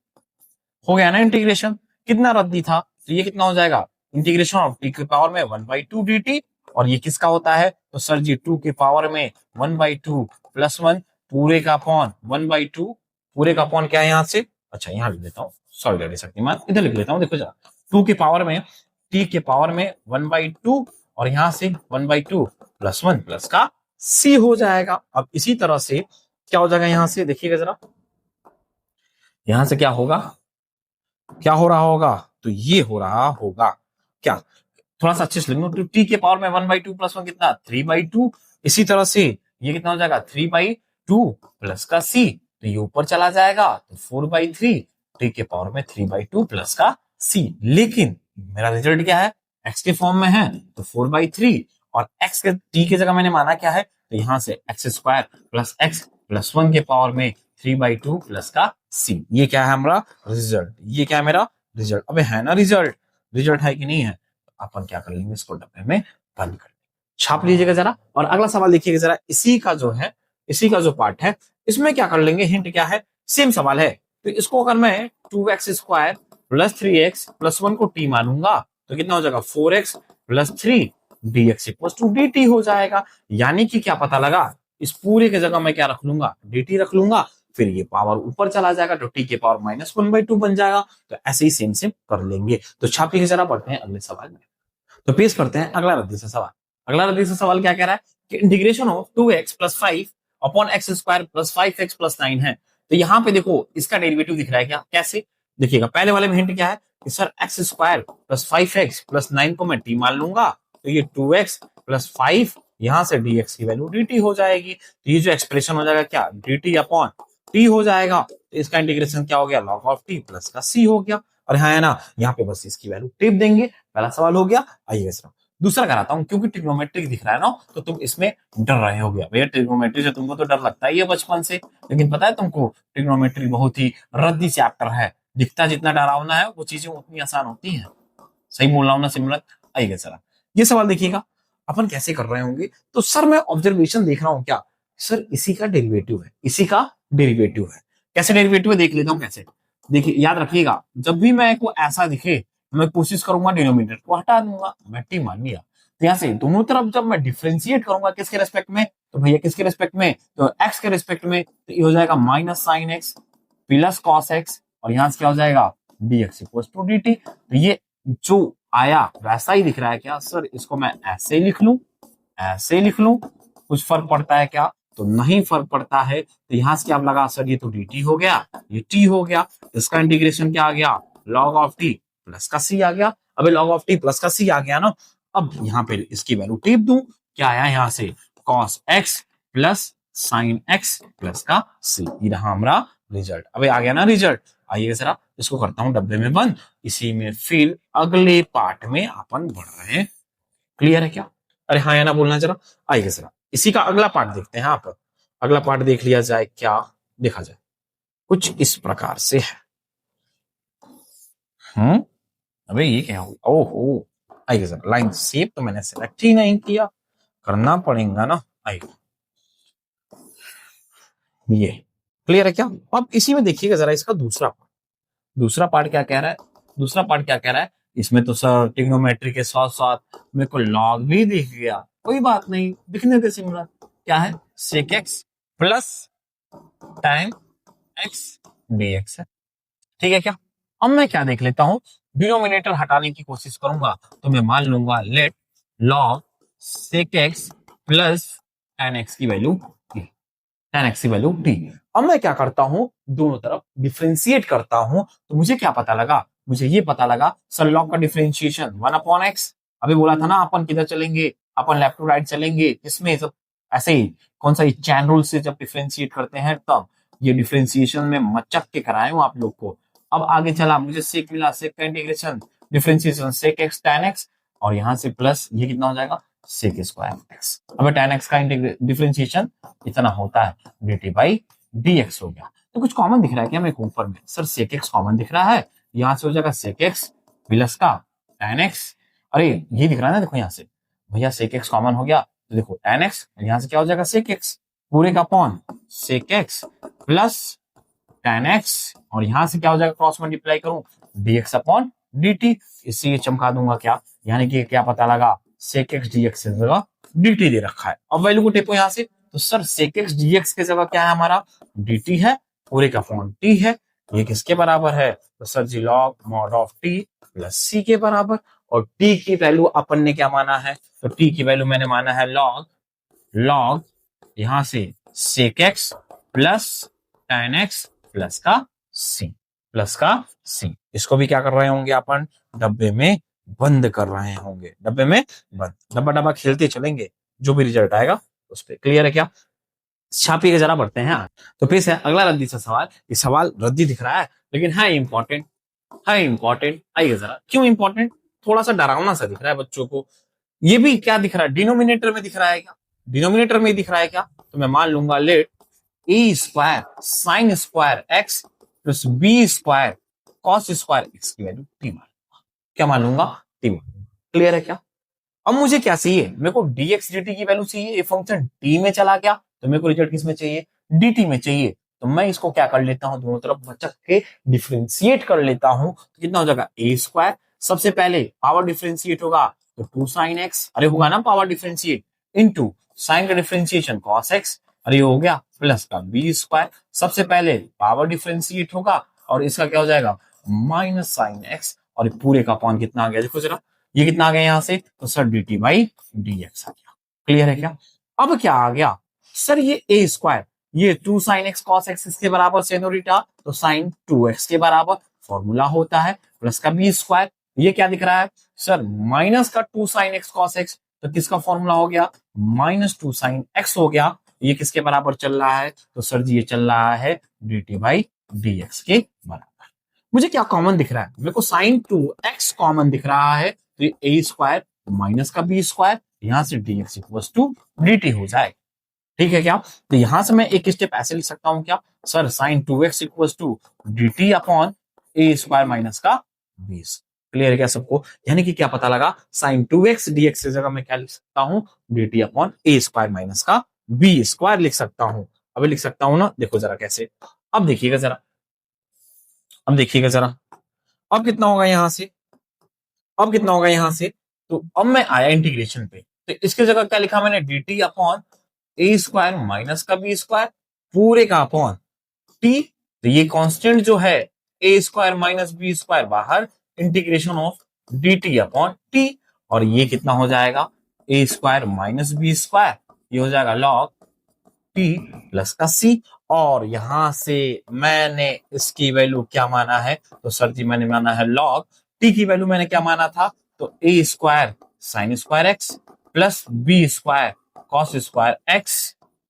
Speaker 1: हो गया ना इंटीग्रेशन, कितना रद्दी था, तो ये कितना हो जाएगा, इंटीग्रेशन ऑफ टी के पावर में 1/2 dt, और ये किसका होता है, तो सर जी 2 के पावर में 1/2 प्लस 1 पूरे का अपॉन 1/2, पूरे का अपॉन क्या है यहाँ से, अच्छा यहाँ लिख लेता हूँ, सॉरी डैडी शक्तिमान, इधर लिख लेता हूँ, देखो जरा 2 के पावर में t के पावर में 1/2 और यहाँ से 1/2 प्लस 1 प्लस का c हो जाएगा। अब इसी तरह से क्या हो जाएगा, यहाँ से देखिएगा जरा, यहां से क्या होगा, क्या हो रहा होगा, तो ये हो रहा होगा क्या, थोड़ा सा अच्छे से लिख लो, टी के पावर में 1/2 प्लस 1 कितना 3/2, इसी तरह से ये कितना हो जाएगा 3/2 प्लस का c, तो ये ऊपर चला जाएगा तो 4/3 टी के पावर में 3/2 प्लस का c। लेकिन मेरा रिजल्ट क्या है, x के फॉर्म में है तो 4/3 और x के t की जगह मैंने माना क्या है, तो यहां से x² प्लस x प्लस 1 के पावर में 3/2 प्लस का c। ये क्या है हमारा रिजल्ट, ये क्या है मेरा रिजल्ट। अबे है ना रिजल्ट, रिजल्ट है कि नहीं है, तो अपन क्या कर लेंगे, इसको डब्बे में बंद कर छाप लीजिएगा जरा। और अगला सवाल देखिएगा जरा, इसी का जो है, इसी का जो पार्ट है इसमें क्या कर लेंगे, हिंट क्या है, सेम सवाल है। तो इसको अगर मैं 2x² प्लस 3x प्लस 1 को t मानूंगा तो कितना हो जाएगा 4x plus 3 dx equals to dt हो जाएगा। यानी कि क्या पता लगा, इस पूरे की जगह मैं क्या रख लूंगा, dt रख लूंगा, फिर ये पावर ऊपर चला जाएगा तो t के पावर -1/2 बन जाएगा। तो ऐसे ही सेम सेम कर लेंगे। तो छाप लीजिए जरा, बढ़ते हैं अगले सवाल में। तो पेश करते हैं अगला रद्दी से सवाल। अगला रद्दी से सवाल क्या कह रहा है कि integration of 2x plus 5 upon x² plus 5x plus 9 है। तो यहाँ पे देखो इसका डेरिवेटिव दिख रहा है क्या, कैसे देखिएगा, पहले वाले में हिंट क्या है कि sir x² plus 5x plus 9 को मैं t मान लूंगा तो ये 2x प्लस 5 यहाँ से dx की वैल्यू dt हो जाएगी। तो ये जो एक्सप्रेशन हो जाएगा क्या, dt अपॉन t हो जाएगा। तो इसका इंटीग्रेशन क्या हो गया, log ऑफ t प्लस का c हो गया। और हाँ है ना, यहाँ पे बस इसकी वैल्यू टिप देंगे। पहला सवाल हो गया। आइए दूसरा कराता हूं, क्योंकि ट्रिग्नोमेट्रिक दिख रहा है ना तो तुम इसमें डर रहे हो गया, भैया ट्रिग्नोमेट्री से तुमको तो डर लगता ही है बचपन से, लेकिन पता है तुमको ट्रिग्नोमेट्री बहुत ही रद्दी चैप्टर है, दिखता जितना डरावना है वो चीजें उतनी आसान होती हैं। सही बोल रहा हूं ना सिमरत। आइए सर ये सवाल देखिएगा, अपन कैसे कर रहे होंगे। तो सर मैं ऑब्जर्वेशन देख रहा हूं क्या, सर इसी का डेरिवेटिव है, इसी का डेरिवेटिव है। कैसे डेरिवेटिव है देख लेता हूं कैसे। देखिए याद रखिएगा, जब भी मैं को ऐसा दिखे मैं कोशिश करूंगा डिनोमिनेटर को हटा दूंगा, मैं टी मान लिया। तो यहाँ से दोनों तरफ जब मैं डिफ्रेंशिएट करूंगा किसके रेस्पेक्ट में, तो भैया किसके रेस्पेक्ट में, तो एक्स के रेस्पेक्ट में, तो ये हो जाएगा minus sine x plus cos x, और यहाँ से क्या हो जाएगा dx इक्वल्स टू dt। तो ये जो आया वैसा ही दिख रहा है क्या, सर इसको मैं ऐसे लिख लूं, ऐसे लिख लूं, कुछ फर्क पड़ता है क्या, तो नहीं फर्क पड़ता है। तो यहां से क्या लगा, सर ये तो dt हो गया, ये t हो गया, इसका इंटीग्रेशन क्या आ गया, log ऑफ t प्लस का c आ गया। अबे log ऑफ t प्लस का c आ गया ना, अब यहाँ पे इसकी वैल्यू टिप दूं, क्या आया यहाँ से cos x plus sin x plus का c, ये रहा हमारा रिजल्ट। अबे आ गया ना रिजल्ट। आइए जरा इसको करता हूं डब्बे में बंद, इसी में फिर अगले पार्ट में अपन बढ़ रहे हैं। क्लियर है क्या, अरे हाँ या ना बोलना जरा। आइए जरा इसी का अगला पार्ट देखते हैं। आप अगला पार्ट देख लिया जाए, क्या देखा जाए, कुछ इस प्रकार से है। अबे ये क्या हुआ, ओहो आइए जरा, लाइन शेप तो मैंने सेलेक्ट ही नहीं किया, करना पड़ेगा ना। आइए ये क्लियर है क्या। अब इसी में देखिएगा जरा इसका दूसरा पार्ट क्या कह रहा है, दूसरा पार्ट क्या कह रहा है, इसमें तो सर ट्रिग्नोमेट्री के साथ साथ मेरे को लॉग भी दिख गया, कोई बात नहीं, दिखने दे सिमरन। क्या है, sec x plus time x dx है। ठीक है क्या? अब मैं क्या देख लेता हूं, डिनोमिनेटर हटाने की कोशिश करूंगा तो मैं मान लूंगा let log sec x plus tan x की वैल्यू t, tan x की वैल्यू t। अब मैं क्या करता हूं, दोनों तरफ डिफरेंशिएट करता हूं, तो मुझे क्या पता लगा, मुझे ये पता लगा सर log का डिफरेंशिएशन 1/x। अभी बोला था ना अपन किधर चलेंगे, अपन लेफ्ट टू राइट चलेंगे, इसमें जब ऐसे ही कौन सा चैन रूल से जब डिफरेंशिएट करते हैं तब ये डिफरेंशिएशन में मचक के कराए हूं आप लोग को। अब आगे चला, मुझे सेक मिला, सेक का integration differentiation sec x tan x, और यहां से प्लस ये कितना हो जाएगा सेक स्क्वायर एक्स। अब tan x का डिफरेंशिएशन इतना होता है dt बाई dx हो गया। तो कुछ कॉमन दिख रहा है क्या मेरे को ऊपर में, सर सेक एक्स कॉमन दिख रहा है, यहां से हो जाएगा सेक एक्स प्लस का tan x। अरे ये दिख रहा है ना, देखो यहां से भैया सेक एक्स कॉमन हो गया, तो देखो tan x यहां से क्या हो जाएगा सेक एक्स पूरे का upon sec x plus tan x, और यहां से क्या हो जाएगा क्रॉस मल्टीप्लाई करूं dx अपॉन dt, इससे ये चमका दूंगा क्या, यानी कि क्या पता लगा sec x dx की जगह dt दे रखा है। अब वैल्यू को टेपो यहां से, तो सर sec x dx की जगह क्या है हमारा dt है, पूरे का अपॉन t है, ये किसके बराबर है, तो sir ji log mod of t plus c के बराबर। और t की वैल्यू अपन ने क्या माना है, तो t की वैल्यू मैंने माना है log यहां से sec x plus tan x plus का c। इसको भी क्या कर रहे होंगे अपन, डब्बे में बंद कर रहे होंगे, डब्बे में बंद, डब्बा डब्बा खेलते चलेंगे, जो भी रिजल्ट आएगा उस पर। क्लियर है क्या? छापी के जरा बढ़ते हैं। तो फिर से अगला रद्दी सा सवाल, ये सवाल रद्दी दिख रहा है लेकिन है इंपॉर्टेंट, आइए जरा क्यों इंपॉर्टेंट, थोड़ा सा डरावना सा दिख रहा है बच्चों को। ये भी क्या दिख रहा है, डिनोमिनेटर में दिख रहा है क्या, डिनोमिनेटर में दिख रहा है क्या, तो मैं मान लूंगा let A square sin square X plus B square cos square X की वैल्यू टी मान, क्या मान लूंगा टी मान। क्लियर है क्या? अब मुझे क्या चाहिए, मेरे को dx dt की वैल्यू चाहिए, ये फंक्शन t में चला गया तो मेरे को रिजल्ट किस में चाहिए dt में चाहिए। तो मैं इसको क्या कर लेता हूं, दोनों तरफ बचक के डिफरेंशिएट कर लेता हूं, तो कितना हो जाएगा ए स्क्वायर, सबसे पहले पावर डिफरेंशिएट होगा तो 2 sin x, अरे होगा ना पावर डिफरेंशिएट, इनटू साइन का डिफरेंशिएशन cos x, अरे हो गया प्लस का बी स्क्वायर, सबसे पहले पावर डिफरेंशिएट होगा और इसका क्या हो जाएगा माइनस साइन एक्स, और पूरे का अपॉन कितना आ गया देखो जरा, ये कितना आ गया यहां से, तो सर dt बाई dx आ गया। क्लियर है क्या? अब क्या आ गया सर, ये a स्क्वायर, ये 2 sin x cos x इसके बराबर सेनोरिटा, तो sin 2x के बराबर फॉर्मूला होता है, प्लस का b स्क्वायर, ये क्या दिख रहा है सर माइनस का 2 sin x cos x, तो किसका फॉर्मूला हो गया माइनस 2 sin x हो गया, ये किसके बराबर चल रहा है, तो सर जी ये चल रहा है dt बाई dx के बराबर। मुझे क्या कॉमन दिख रहा है, मेरे को साइन 2x कॉमन दिख रहा है, तो ये a स्क्वायर माइनस का b स्क्वायर, यहां से dx इक्वल्स टू dt हो जाए। ठीक है क्या? तो यहां से मैं एक स्टेप ऐसे लिख सकता हूं क्या, sir sine 2x equals to dt upon a square minus का b। क्लियर है क्या सबको? यानी कि क्या पता लगा, साइन 2x dx की जगह मैं क्या लिख सकता हूं dt upon a square minus का b स्क्वायर लिख सकता हूं। अभी लिख सकता हूं ना, देखो जरा कैसे, अब देखिएगा जरा, अब देखिएगा जरा, अब कितना होगा यहां से, अब कितना होगा यहां से, तो अब मैं आया इंटीग्रेशन पे, तो इसकी जगह क्या लिखा मैंने dt अपॉन ए स्क्वायर माइनस का बी स्क्वायर पूरे का अपॉन टी, तो ये कांस्टेंट जो है ए स्क्वायर माइनस बी स्क्वायर बाहर, integration of dt upon T, और ये कितना हो जाएगा ए स्क्वायर माइनस बी स्क्वायर, ये हो जाएगा लॉग टी प्लस का सी, और यहां से मैंने इसकी वैल्यू क्या माना है, तो सर जी मैंने माना है लॉग टी की वैल्यू मैंने क्या माना था, तो A square sin square X plus B square cos square X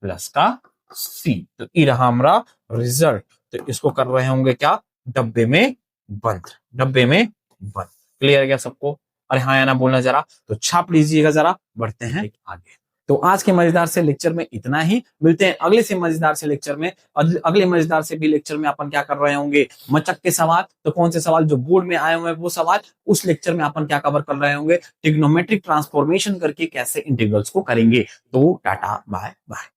Speaker 1: plus का सी, तो ये रहा हमारा रिजल्ट। तो इसको कर रहे होंगे क्या, डब्बे में बंद, डब्बे में बंद। क्लियर है क्या सबको? अरे हाँ या ना बोलना जरा, तो छाप लीजिएगा जरा, बढ़ते हैं आगे। तो आज के मजेदार से लेक्चर में इतना ही, मिलते हैं अगले से मजेदार से लेक्चर में। अगले मजेदार से भी लेक्चर में अपन क्या कर रहे होंगे, मचक के सवाल, तो कौन से सवाल जो बोर्ड में आए हुए हैं वो सवाल, उस लेक्चर में अपन क्या कवर कर रहे होंगे, ट्रिग्नोमेट्रिक ट्रांसफॉर्मेशन करके कैसे इंटीग्रल्स को करेंगे। तो टाटा बाय बाय।